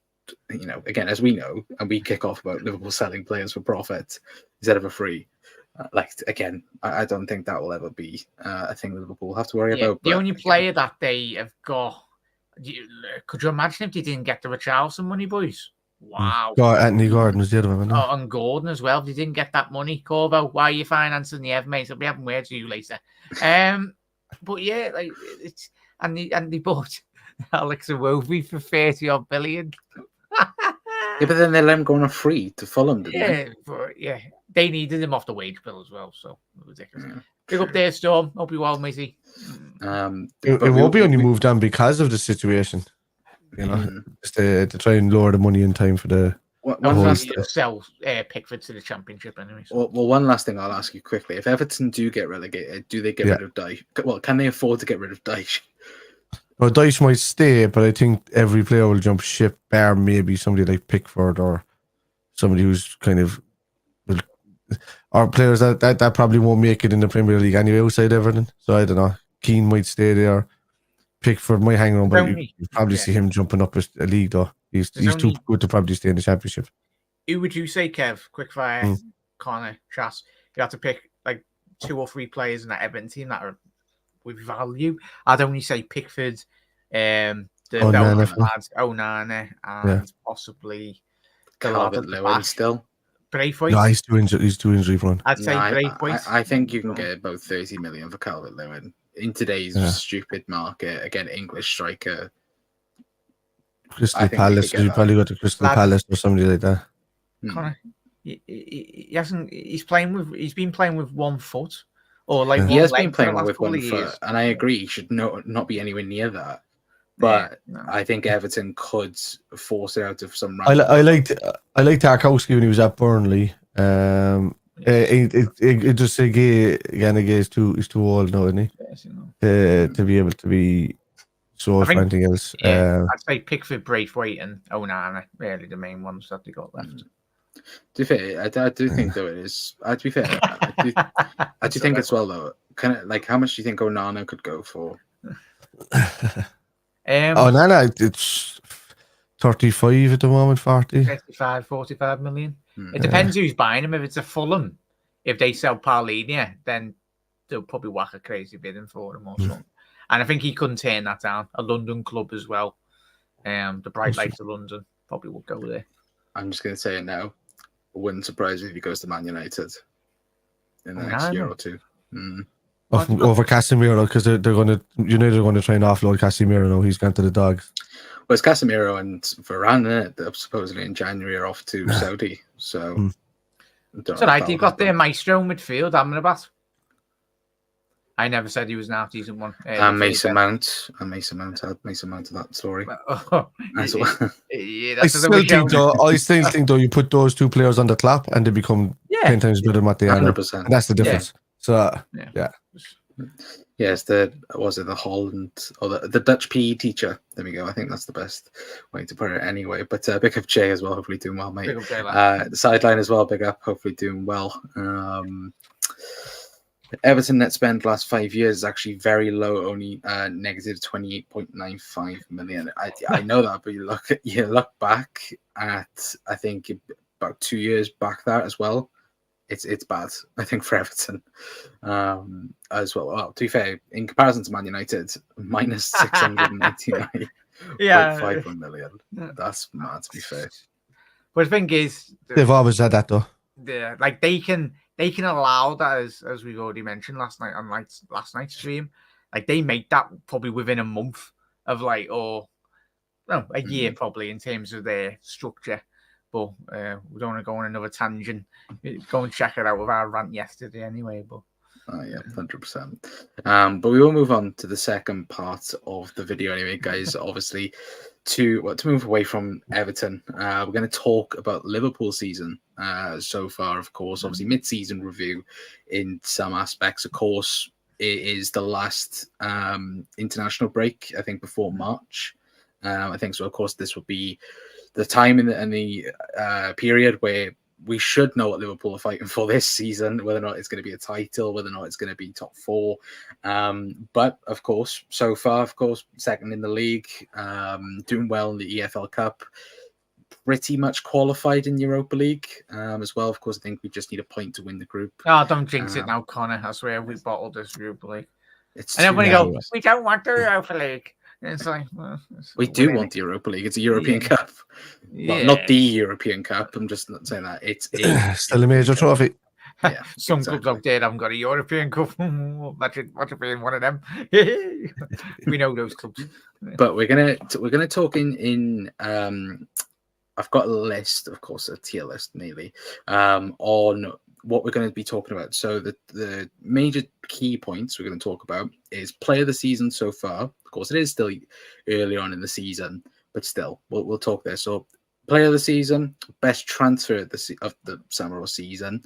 again, as we know, and we kick off about Liverpool selling players for profit instead of a free. Again, I don't think that will ever be a thing Liverpool will have to worry about. The only player that they have got, could you imagine if they didn't get the Richarlison money, boys? Wow. Anthony Gordon was the other one. Oh, and Gordon as well. If you didn't get that money, Corvo, why are you financing the Ev, mate? I'll be having words with you later. But yeah, it's and they bought Alex Iwobi for 30-odd billion. Yeah, but then they let him go on a free to Fulham, didn't they? They needed him off the wage bill as well, so ridiculous. Big up there, Storm. Hope you're well, matey. It won't be only moved on because of the situation. Just to try and lower the money in time for the sell Pickford to the Championship anyway. So. Well, one last thing I'll ask you quickly: if Everton do get relegated, do they get rid of Dyche? Well, can they afford to get rid of Dyche? Well, Dyche might stay, but I think every player will jump ship, bar maybe somebody like Pickford or somebody who's kind of, or players that probably won't make it in the Premier League anyway outside Everton. So I don't know. Keane might stay there. Pickford might hang around, but you probably see him jumping up a league though. He's too good to probably stay in the Championship. Who would you say, Kev? Quick fire, Connor, Chas. You have to pick 2 or 3 players in that Everton team that are with value. I'd only say Pickford, the Onana, and possibly Calvert-Lewin still. Braithwaite. No, he's too injury prone. I'd say Braithwaite. I think you can get about 30 million for Calvert-Lewin. In today's stupid market, again, English striker. Crystal Palace, you probably got to Crystal Palace or somebody like that. Connor, he hasn't. He's been playing with 1 foot or like He one has leg been for the playing last with couple one of foot, years. and I agree he should not be anywhere near that. But no. I think Everton could force it out of some I random. liked Tarkowski when he was at Burnley. It just again is too old now, isn't he? Yes, you know. To be able to be so I think- for anything else. Yeah, I'd say Pickford, Braithwaite, and Onana really the main ones that they got left. To be fair, I do think though it is. To be fair, I do think as well though. Kind of like how much do you think Onana could go for? Nana, it's 35 at the moment, 40. 35, 45 million. Hmm. It depends who's buying him. If it's a Fulham, if they sell Parlinia, then they'll probably whack a crazy bidding for him or something. And I think he couldn't turn that down. A London club as well. The Bright Lights of London probably would go there. I'm just going to say it now. It wouldn't surprise me if he goes to Man United in the next year or two. Over Casemiro, because they're going to United are going to try and offload Casemiro now. He's gone to the Dogs. Well, it's Casemiro and Varane, isn't it? They're supposedly in January are off to Saudi. So, so right, you got their maestro midfield, Amrabat. I never said he was an half-decent one. And Mason Mount. I'd Mason Mount to that story. As well. Yeah, I still think though you put those two players on the clap and they become 10 times better than what they are now. 100%. And that's the difference. So yeah. Yes, the Holland or the Dutch PE teacher. There we go. I think that's the best way to put it anyway. But big up Jay as well. Hopefully doing well, mate. The sideline as well. Big up. Hopefully doing well. Everton net spend last 5 years is actually very low, only negative 28.95 million. I know that, but you look back at I think about 2 years back that as well. It's bad, I think, for Everton as well. Well, to be fair, in comparison to Man United, minus 699.51 million. That's mad, to be fair. But the thing is, they've always had that though. Yeah, like they can allow that as we've already mentioned last night on last night's stream. Like they make that probably within a month of a year probably in terms of their structure. But we don't want to go on another tangent. Go and check it out with our rant yesterday anyway. But 100%. But we will move on to the second part of the video anyway, guys. Obviously, to move away from Everton, we're going to talk about Liverpool season so far. Of course, obviously mid-season review in some aspects. Of course, it is the last international break, I think, before March. I think so. Of course, this will be the time in the period where we should know what Liverpool are fighting for this season, whether or not it's going to be a title, whether or not it's going to be top four. But of course, so far, second in the league, doing well in the EFL Cup, pretty much qualified in Europa League as well. Of course, I think we just need a point to win the group. Oh, don't jinx it now, Connor. I swear we bottled this Europa League. And then when you go, we don't want the Europa League. It's like, we do want the Europa League. It's a European Cup. Well, not the European Cup. I'm just not saying that. It's still a major trophy. Yeah, some clubs out there haven't got a European Cup. Imagine being one of them. We know those clubs. But we're gonna talk in I've got a list, of course, a tier list mainly, on what we're going to be talking about. So the major key points we're going to talk about is player of the season so far. Of course, it is still early on in the season, but still, we'll talk there. So player of the season, best transfer of the summer or season,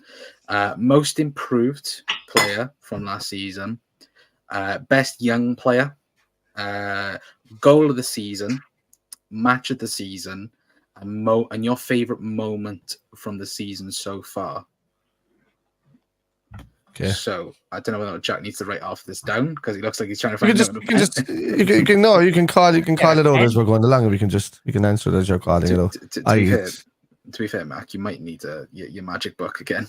most improved player from last season, best young player, goal of the season, match of the season, and your favorite moment from the season so far. Okay. So I don't know whether Jack needs to write half this down because he looks like he's trying to find. You can call it out as we're going along, and you can answer it as you're calling it out. To be fair, Mac, you might need your magic book again.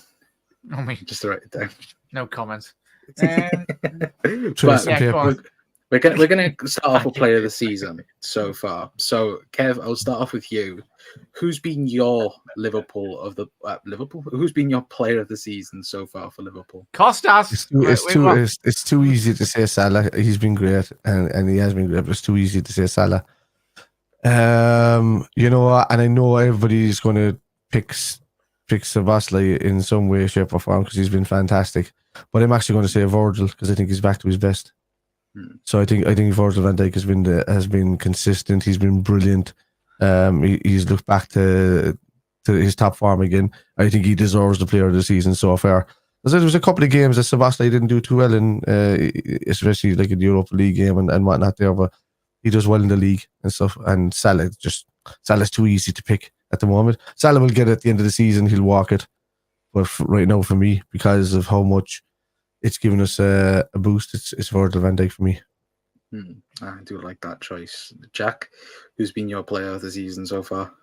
Oh me, just to write it down. No comments. We're gonna start off with player of the season so far. So Kev, I'll start off with you. Who's been your Liverpool? Who's been your player of the season so far for Liverpool? Costas. It's too easy to say Salah. He's been great, and he has been great. But it's too easy to say Salah. And I know everybody's going to pick Szoboszlai in some way, shape, or form because he's been fantastic. But I'm actually going to say Virgil because I think he's back to his best. So I think Virgil van Dijk has been consistent. He's been brilliant. He's looked back to his top form again. I think he deserves the player of the season so far. There was a couple of games that Sebastian didn't do too well in, especially like in the Europa League game and whatnot there, but he does well in the league and stuff. And Salah's too easy to pick at the moment. Salah will get it at the end of the season. He'll walk it. But right now, for me, because of how much it's given us a boost, it's Virgil van Dijk for me. I do like that choice. Jack, who's been your player of the season so far?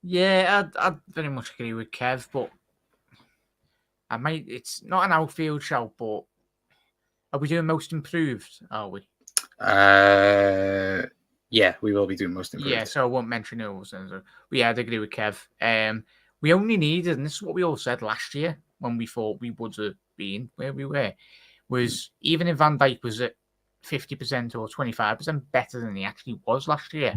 Yeah, I very much agree with Kev, but it's not an outfield shout, but are we doing most improved? Are we? Yeah, we will be doing most improved. Yeah, so I won't mention who else. Yeah, I'd agree with Kev. We only needed, and this is what we all said last year when we thought we would have been where we were, was even if Van Dijk was at 50% or 25% better than he actually was last year.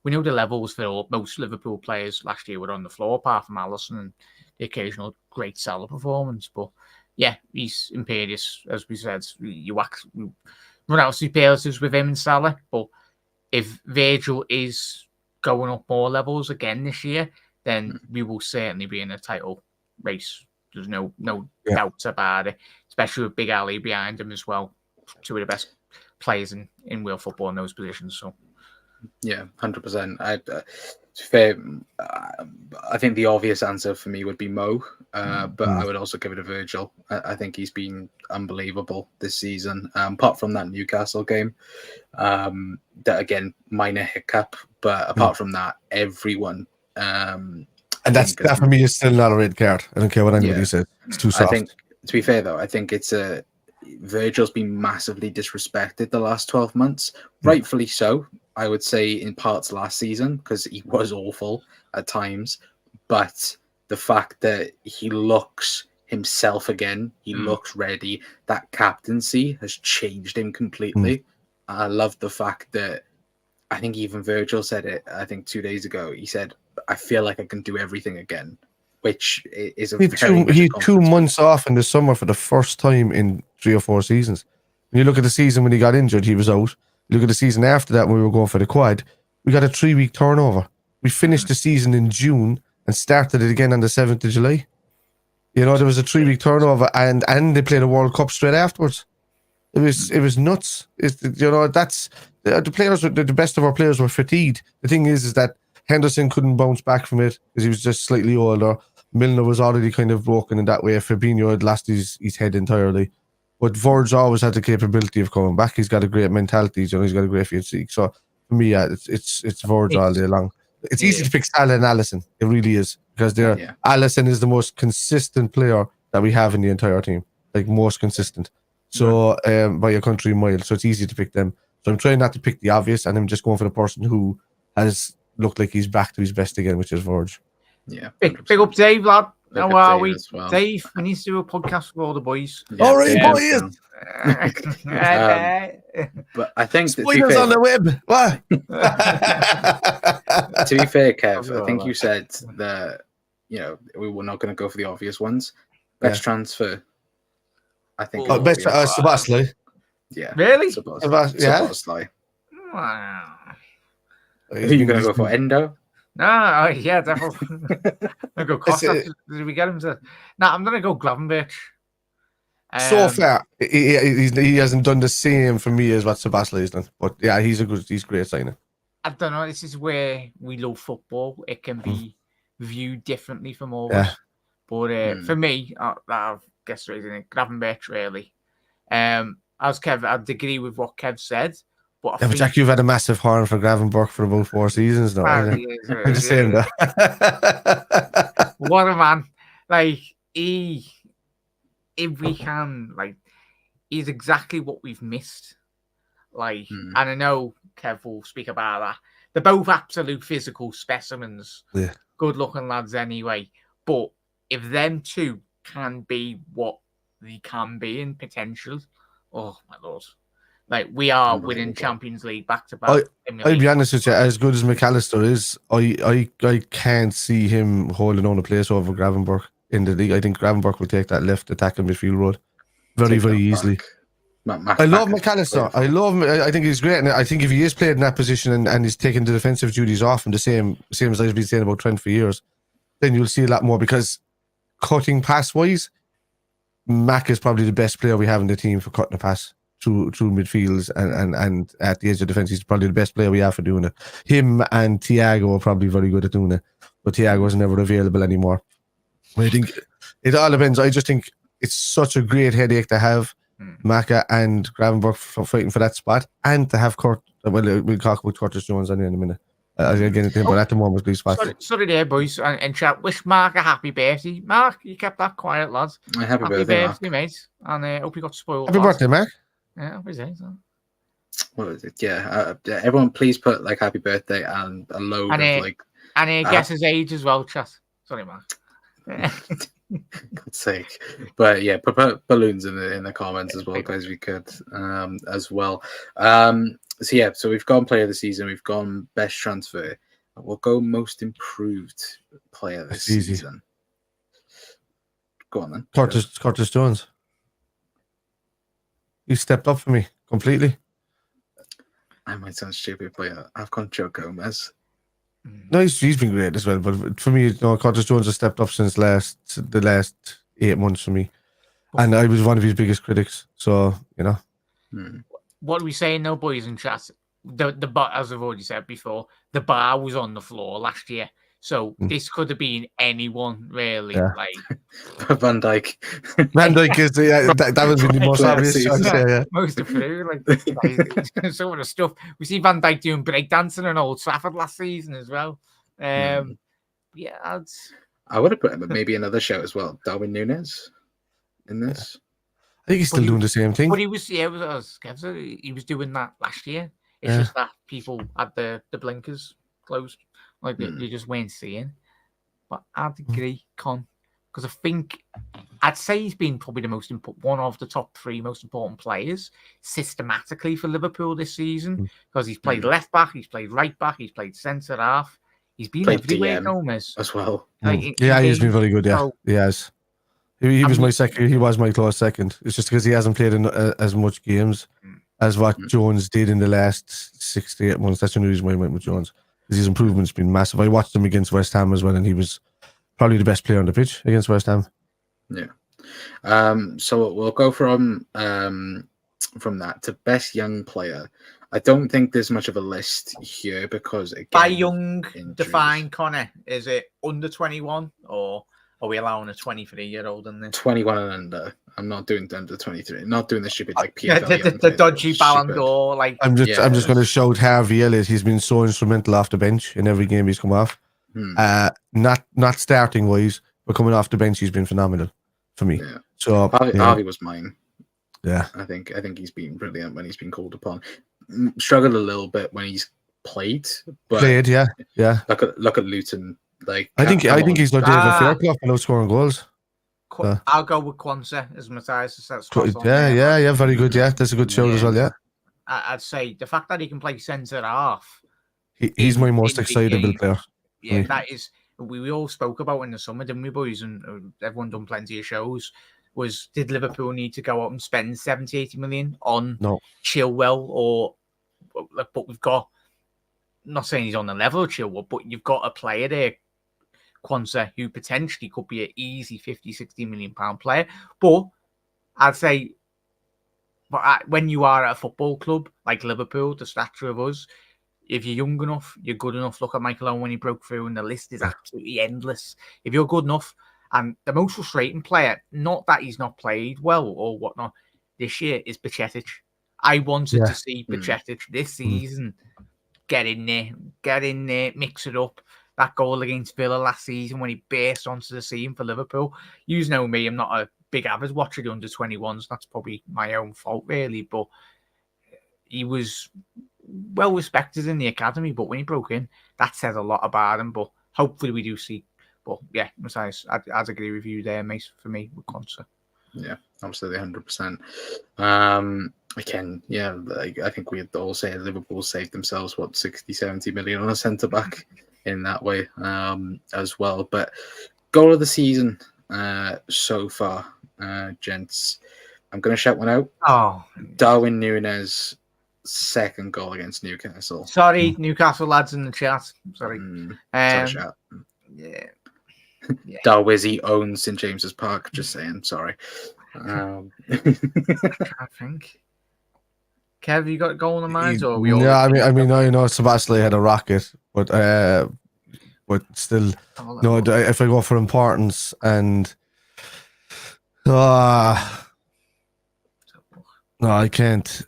We know the levels for most Liverpool players last year were on the floor, apart from Alisson and the occasional great Salah performance. But yeah, he's imperious, as we said. You run out of superlatives with him and Salah. But if Virgil is going up more levels again this year, then we will certainly be in a title race. There's no doubts about it, especially with Big Ali behind him as well. Two of the best players in world football in those positions. So, yeah, 100%. Fair. I think the obvious answer for me would be Mo, but I would also give it to Virgil. I think he's been unbelievable this season. Apart from that Newcastle game, that again minor hiccup, but apart from that, everyone. And that for me is still not a red card. I don't care what anybody says. It's too soft. I think, to be fair though, I think it's Virgil's been massively disrespected the last 12 months, rightfully so. I would say in parts last season because he was awful at times, but the fact that he looks himself again, he looks ready. That captaincy has changed him completely. I love the fact that I think even Virgil said it. I think 2 days ago he said, "I feel like I can do everything again," which is a he had 2 months off in the summer for the first time in 3 or 4 seasons. When you look at the season when he got injured, he was out. Look at the season after that when we were going for the quad, we got a 3-week turnover. We finished the season in June and started it again on the 7th of July. You know, there was a 3-week turnover and they played a World Cup straight afterwards. It was nuts. That's the players. The best of our players were fatigued. The thing is that Henderson couldn't bounce back from it because he was just slightly older. Milner was already kind of broken in that way. Fabinho had lost his head entirely. But Virgil always had the capability of coming back. He's got a great mentality. He's got a great physique. So for me, it's Virgil all day long. It's easy to pick Salah and Alisson. It really is because Alisson is the most consistent player that we have in the entire team, like most consistent. So by a country mile. So it's easy to pick them. So I'm trying not to pick the obvious, and I'm just going for the person who has looked like he's back to his best again, which is Virgil. Yeah, big up Dave, lad. How are we? Well. Dave, we need to do a podcast with all the boys. Yeah, all right, boys. But I think spoilers on the web. What? To be fair, Kev, I think you said that we were not going to go for the obvious ones. Best transfer. I think. Best Sebastian. Yeah. Really? Sebastian. Wow. Who are you going to go for? Endo? No, yeah, definitely. I go Costa. Did we get him to? No, I'm gonna go Gravenberch. So far, he hasn't done the same for me as what Sebastian has done. But yeah, he's great signing. I don't know. This is where we love football. It can be viewed differently from all of us. But for me, I guess straight in it, Gravenberch really. As Kev, I'd agree with what Kev said. But Jack, you've had a massive horn for Gravenberch for about 4 seasons now. I'm just saying that. What a man! Like if we can, he's exactly what we've missed. And I know Kev will speak about that. They're both absolute physical specimens. Yeah. Good-looking lads, anyway. But if them two can be what they can be in potential, oh my lord. We are winning Champions League back-to-back. I'll be honest with you, as good as McAllister is, I can't see him holding on a place over Gravenberch in the league. I think Gravenberch will take that left attacking midfield role. very, take very that easily. back. I love Mac is McAllister. I love him. I think he's great, and I think if he is played in that position and he's taking the defensive duties off him, the same as I've been saying about Trent for years, then you'll see a lot more because cutting pass wise, Mac is probably the best player we have in the team for cutting a pass through midfields and at the edge of defense. He's probably the best player we have for doing it. Him and Thiago are probably very good at doing it, but Thiago is never available anymore. I think it all depends. I just think it's such a great headache to have Maka and Gravenberg fighting for that spot, and to have Kurt. Well, we'll talk about Curtis Jones in a minute. Again, but at the moment, please pass. Sorry there, boys, and chat. Wish Mark a happy birthday. Mark, you kept that quiet, lads. Happy birthday, mate. And hope you got spoiled. Happy birthday, Mark. Yeah, happy birthday. What is it? Yeah, everyone, please put like happy birthday and a load of like. And guess his age as well, chat. Sorry, Mark. God's sake. But yeah, put balloons in the comments as well, guys. We could as well. So we've gone player of the season, we've gone best transfer. We'll go most improved player this season. Go on then. Curtis Jones. He stepped up for me completely. I might sound stupid, but I've gone Joe Gomez. No, he's been great as well. But for me, Curtis Jones has stepped up since the last 8 months for me, and I was one of his biggest critics. So What are we saying now, boys and chat? The bar, as I've already said before, the bar was on the floor last year. So this could have been anyone, really. Yeah. Like Van Dijk. Van Dijk is that was the most obvious choice. Yeah. Most of it, like some of the stuff we see Van Dijk doing breakdancing in Old Trafford last season as well. Yeah, I would have put him maybe another show as well. Darwin Núñez in this. I think he's still doing the same thing. But he was, he was doing that last year. It's just that people had the blinkers closed. Like they just weren't seeing. But I'd agree, Con, because I think I'd say he's been probably the most important, one of the top 3 most important players systematically for Liverpool this season. Because he's played left back, he's played right back, he's played centre half, he's been everywhere, Gomez as well. Like, he's been very good. Yeah, he has. He was my second. He was my close second. It's just because he hasn't played in as much games as what Jones did in the last 6 to 8 months. That's the reason why I went with Jones. His improvement's been massive. I watched him against West Ham as well, and he was probably the best player on the pitch against West Ham. Yeah. So we'll go from that to best young player. I don't think there's much of a list here because again, by young, define Connor. Is it under 21 or are we allowing a 23-year-old in this? 21 and under. I'm not doing under 23. Not doing the stupid like PFL. the dodgy Ballon d'Or. Like I'm just going to shout Harvey Elliott. He's been so instrumental off the bench in every game he's come off. Not starting wise, but coming off the bench, he's been phenomenal for me. Yeah. So Harvey was mine. Yeah, I think he's been brilliant when he's been called upon. Struggled a little bit when he's played, but yeah. Look at Luton. Like I think he's not David Fairclough for no scoring goals. I'll go with Kwanzaa as Matthias. Yeah, very good. Yeah, that's a good show as well. Yeah, I'd say the fact that he can play centre half. He's my most excitable player. Yeah, that is. We all spoke about in the summer, didn't we, boys? And everyone done plenty of shows. Did Liverpool need to go out and spend 70, 80 million on Chilwell but we've got. I'm not saying he's on the level of Chilwell, but you've got a player there, Kwanzaa, who potentially could be an easy 50, 60 million pound player. But I'd say, when you are at a football club like Liverpool, the stature of us, if you're young enough, you're good enough. Look at Michael Owen when he broke through, and the list is absolutely endless. If you're good enough, and the most frustrating player, not that he's not played well or whatnot, this year is Bajcetic. I wanted to see Bajcetic this season. Get in there, mix it up. That goal against Villa last season when he burst onto the scene for Liverpool. You know me, I'm not a big avid watcher of the under 21s. That's probably my own fault, really. But he was well respected in the academy. But when he broke in, that says a lot about him. But hopefully we do see. But yeah, Matthias, I'd agree with you there, mate, for me, with Kwanzaa. Yeah, absolutely, 100%. Again, I think we'd all say Liverpool saved themselves, 60, 70 million on a centre-back in that way as well. But goal of the season so far, gents. I'm going to shout one out. Oh, Darwin Núñez, second goal against Newcastle. sorry, Newcastle lads in the chat. Sorry. Sorry, shout. Yeah. Darwizzy owns St James's Park. Just saying. Sorry. I think. Kev, you got a goal in mind, or we all? Yeah, I mean, I know Sebastian had a rocket, but still, no. If I go for importance and no, I can't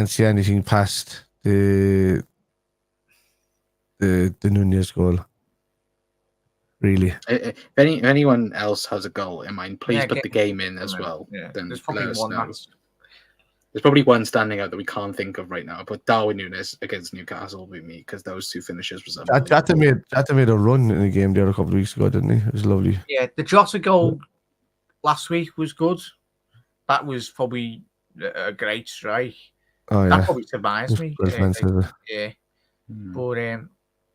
see anything past the Nunez goal. Really. If anyone else has a goal in mind, please put the game in as well. Yeah. Then There's probably one There's probably one standing out that we can't think of right now, but Darwin Núñez against Newcastle will be me because those two finishes was Jota made a run in the game there a couple of weeks ago, didn't he? It was lovely. Yeah, the Jota goal last week was good. That was probably a great strike. Oh yeah, that probably surprised me. Yeah, but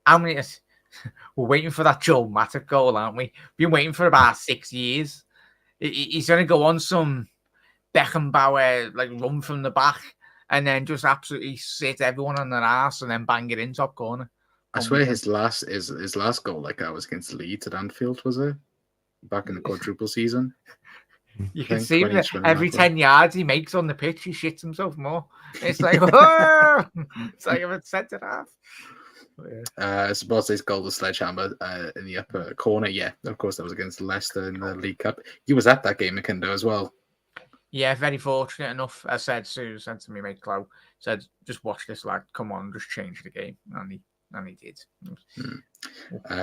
how many? We're waiting for that Joel Matip goal, aren't we? We've been waiting for about 6 years. He's going to go on some Beckenbauer like run from the back and then just absolutely sit everyone on their ass and then bang it in top corner. I swear his last goal like that was against Leeds at Anfield, was it? Back in the quadruple season. You can see that every 10 yards he makes on the pitch, he shits himself more. It's like, it's like a centre half. Sabot's goal, the sledgehammer in the upper corner. Yeah, of course, that was against Leicester in the League Cup. He was at that game, McKindo, as well. Yeah, very fortunate enough. I said, Sue said to me, mate, Chloe, said, just watch this, lad. Come on, just change the game. And he did.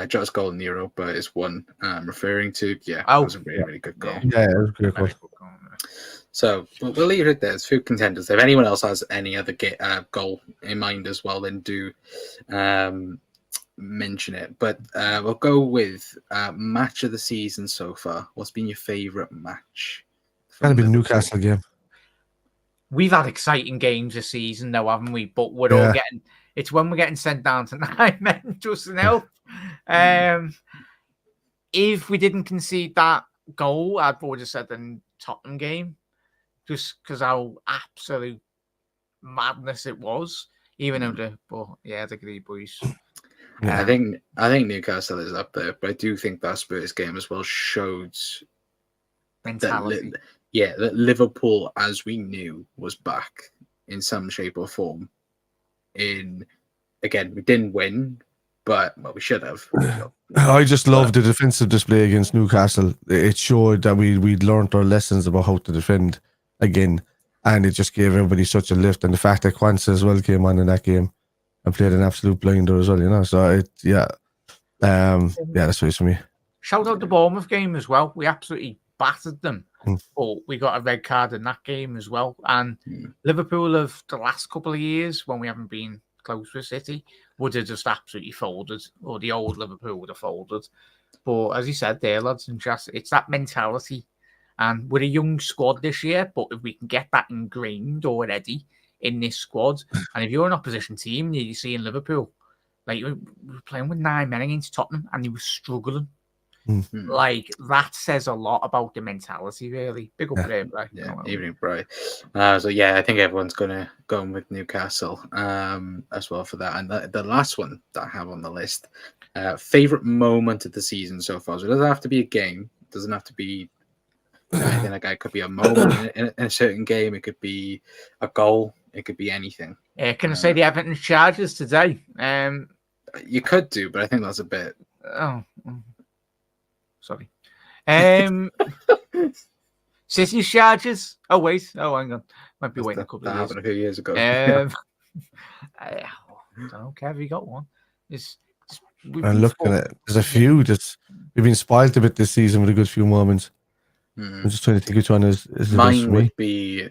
Jota's goal in the Europa is one I'm referring to. Yeah, that was a really, really good goal. Yeah, it was a good goal. So we'll leave it there. There's few contenders. If anyone else has any other goal in mind as well, then do mention it. But we'll go with match of the season so far. What's been your favourite match? It's going to be the Newcastle game. We've had exciting games this season, though, haven't we? But we're all getting... It's when we're getting sent down to 9 men just to help. If we didn't concede that goal, I'd probably just said the Tottenham game. Just because how absolute madness it was, even though I agree, boys. I think Newcastle is up there, but I do think that Spurs game as well showed mentality. That Liverpool, as we knew, was back in some shape or form. Again, we didn't win, but we should have. I just love the defensive display against Newcastle. It showed that we'd learned our lessons about how to defend again, and it just gave everybody such a lift. And the fact that Kwanzaa as well came on in that game and played an absolute blinder as well, So that's what it's for me. Shout out the Bournemouth game as well. We absolutely battered them, but we got a red card in that game as well. And Liverpool of the last couple of years, when we haven't been close with City, would have just absolutely folded, or the old Liverpool would have folded. But as you said there, lads, and just it's that mentality. And we're a young squad this year, but if we can get that ingrained already in this squad, and if you're an opposition team, you see in Liverpool, like we were playing with 9 men against Tottenham, and he was struggling. Like that says a lot about the mentality, really. Big up there, Bri. Evening, Bri. I think everyone's gonna go with Newcastle as well for that. And the last one that I have on the list, favorite moment of the season so far. So it doesn't have to be a game. It doesn't have to be anything like that. It could be a moment in a certain game. It could be a goal. It could be anything. Can I say the Everton Chargers today? You could do, but I think that's a bit. Sorry. City Chargers. Oh wait. Oh, hang on. Might be waiting a couple of years. That happened a few years ago. I don't know. Have you got one? I'm looking at it. There's a few. We've been spoiled a bit this season with a good few moments. I'm just trying to think which one is mine would be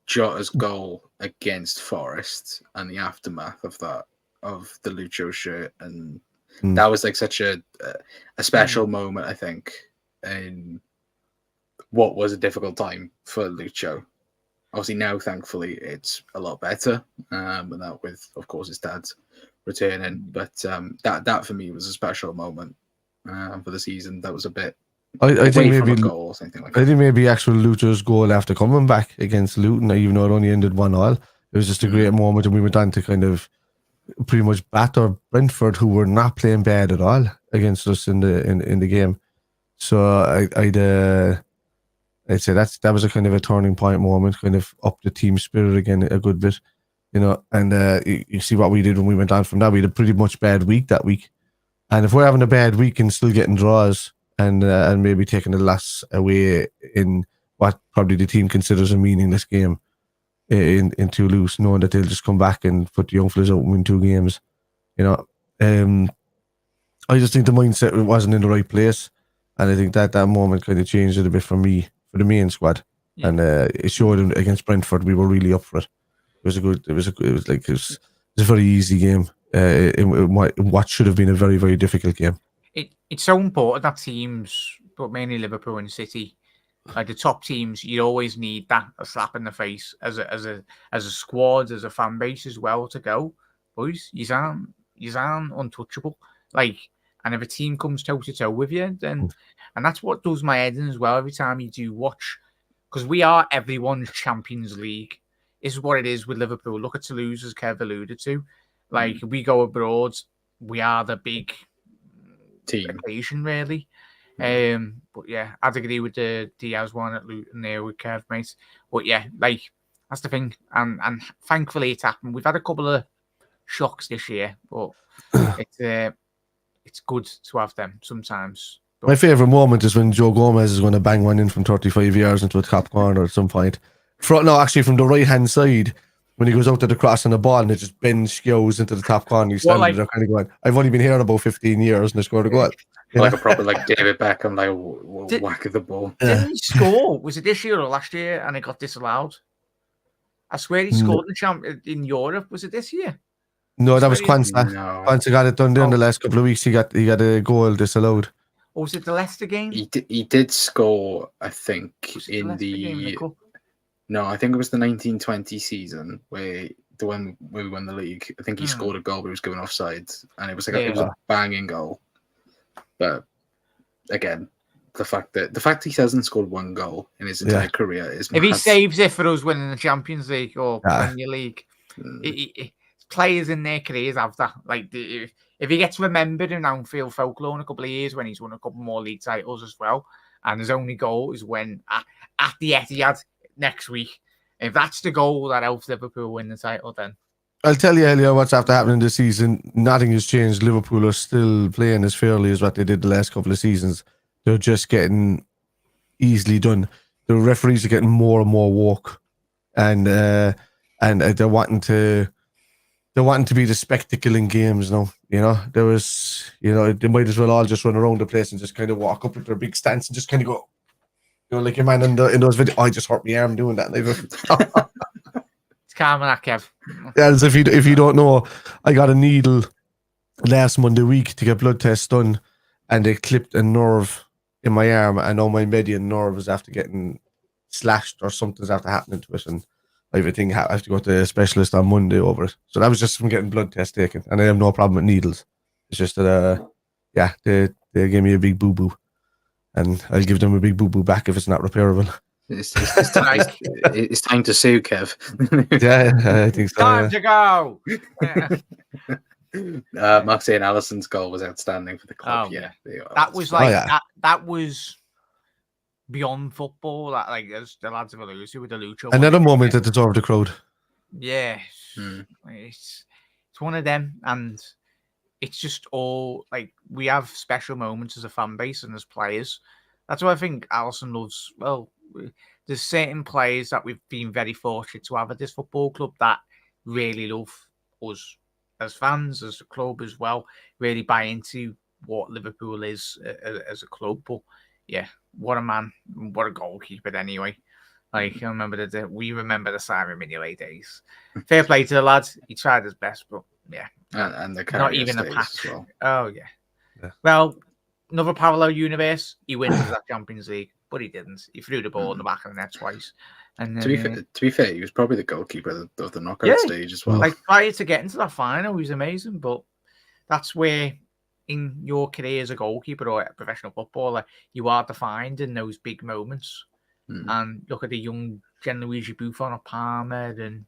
Jota's goal against Forest and the aftermath of that, of the Lucho shirt, and that was like such a special moment, I think, in what was a difficult time for Lucho. Obviously now, thankfully, it's a lot better, and that with, of course, his dad's returning. But that for me was a special moment for the season. That was a bit I away think from maybe a goal or something like I that. think maybe actual Luther's goal after coming back against Luton, even though it only ended 1-1, it was just a great moment, and we went on to kind of pretty much batter Brentford, who were not playing bad at all against us in the game. So I'd say that was a kind of a turning point moment, kind of up the team spirit again a good bit, And you see what we did when we went on from that. We had a pretty much bad week that week, and if we're having a bad week and still getting draws and maybe taking a loss away in what probably the team considers a meaningless game in Toulouse, knowing that they'll just come back and put the young fellas out and win 2 games, I just think the mindset wasn't in the right place, and I think that moment kind of changed it a bit for me, for the main squad, and it showed against Brentford we were really up for it. It was a very easy game in what should have been a very, very difficult game. It's so important that teams, but mainly Liverpool and City, like the top teams, you always need a slap in the face as a squad, as a fan base as well, to go, boys, you aren't untouchable. And if a team comes toe to toe with you, then and that's what does my head in as well every time you do watch, because we are everyone's Champions League. This is what it is with Liverpool. Look at Toulouse, as Kev alluded to. We go abroad, we are the big team occasion, really. But yeah, I'd agree with the Diaz one at Luton there with Kev, mate. But yeah, that's the thing, and thankfully it's happened. We've had a couple of shocks this year, but it's good to have them sometimes. My favourite moment is when Joe Gomez is going to bang one in from 35 yards into a top corner at some point. From the right hand side, when he goes out to the cross on the ball and it just bends goes into the top corner. He's standing there kind of going, I've only been here about 15 years and I scored a goal. Like a proper David Beckham, whack of the ball. Didn't he score? Was it this year or last year? And it got disallowed. I swear he scored in Europe. Was it this year? No, that was Kwanzaa. No. Kwanzaa got it done there in the last couple of weeks. He got a goal disallowed. Or was it the Leicester game? He did score, I think, in the no, I think it was the 1920 season where the one where we won the league. I think he scored a goal, but he was given offside, and it was it was a banging goal. But again, the fact he hasn't scored one goal in his entire career is if he saves it for us winning the Champions League or Premier League, players in their careers have that. If he gets remembered in Anfield folklore in a couple of years when he's won a couple more league titles as well, and his only goal is when at the Etihad next week. If that's the goal that helps Liverpool win the title, then I'll tell you earlier what's after happening this season. Nothing has changed. Liverpool are still playing as fairly as what they did the last couple of seasons. They're just getting easily done. The referees are getting more and more woke, and they're wanting to be the spectacle in games now. There was, they might as well all just run around the place and just kind of walk up with their big stance and just kind of go, like your man in those videos. I just hurt my arm doing that. It's calm that, Kev. Yeah, as if you don't know, I got a needle last Monday week to get blood tests done, and they clipped a nerve in my arm, and now my median nerve is after getting slashed or something's after happening to it, and I have to go to a specialist on Monday over it. So that was just from getting blood tests taken, and I have no problem with needles. It's just that, they gave me a big boo boo, and I'll give them a big boo boo back if it's not repairable. It's time to sue, Kev. Yeah, I think so. Time to go. Marseille Allison's goal was outstanding for the club. That was that was beyond football. As the lads have alluded to with the Lucho. Another moment that deserved the crowd. Yeah, it's one of them, and it's just all we have special moments as a fan base and as players. That's what I think Alisson loves. Well, there's certain players that we've been very fortunate to have at this football club that really love us as fans, as a club as well, really buy into what Liverpool is as a club. But yeah, what a man, what a goalkeeper anyway. I remember we remember the Simon Mignolet days. Fair play to the lads. He tried his best, but yeah. And the not even a patch. Well. Oh yeah. Well, another parallel universe, he wins that Champions League, but he didn't. He threw the ball in the back of the net twice. And to be fair, he was probably the goalkeeper of the knockout stage as well. Prior to getting to that final, he was amazing, but that's where in your career as a goalkeeper or a professional footballer, you are defined in those big moments. And look at the young Gianluigi Buffon or Palmer, and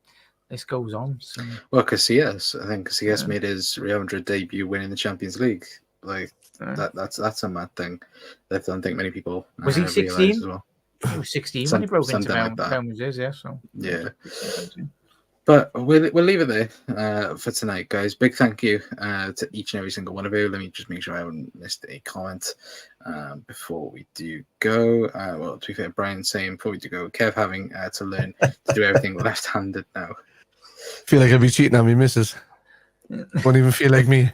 this goes on. So. Well, Casillas, I think Casillas made his Real Madrid debut winning the Champions League. Like that's a mad thing that I don't think many people was he 16 realize as well. He was 16 when he broke into like that. Real Madrid, yeah. So yeah. But we'll leave it there for tonight, guys. Big thank you to each and every single one of you. Let me just make sure I haven't missed a comment before we do go. Well, to be fair, Brian's saying before we do go, Kev having to learn to do everything left-handed now. Feel like I'd be cheating on me, missus. Won't even feel like me.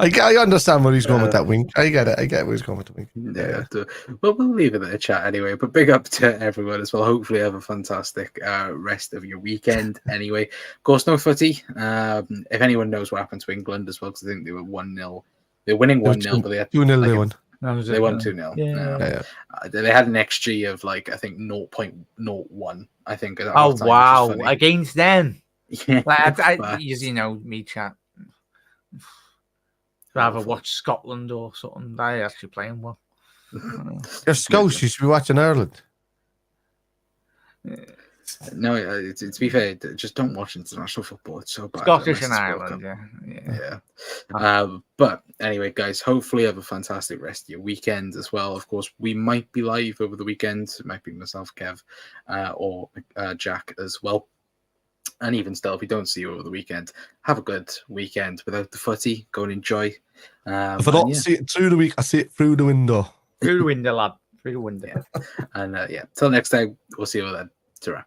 I understand where he's going with that wink. I get it. I get where he's going with the wink. Yeah. Well, we'll leave it there, chat anyway. But big up to everyone as well. Hopefully, have a fantastic rest of your weekend. Anyway, of course, no footy. If anyone knows what happened to England as well, because I think they were 1-0. They're winning 1-0, but they had 2-0. They won. They won 2-0. Yeah. They had an XG of like I think 0.01. I think. Oh wow! Against them. Yeah. Like, you know me, chat. Rather watch Scotland or something. They're actually playing well. You're Scots. You should be watching Ireland. No, to be fair, just don't watch international football. It's so bad. Scottish and Ireland, yeah. But anyway, guys, hopefully have a fantastic rest of your weekend as well. Of course, we might be live over the weekend. It might be myself, Kev, or Jack as well. And even still, if we don't see you over the weekend, have a good weekend without the footy. Go and enjoy. If I don't see it through the week, I see it through the window. Through the window, lad. Through the window. And till next time, we'll see you then. Ta-ra.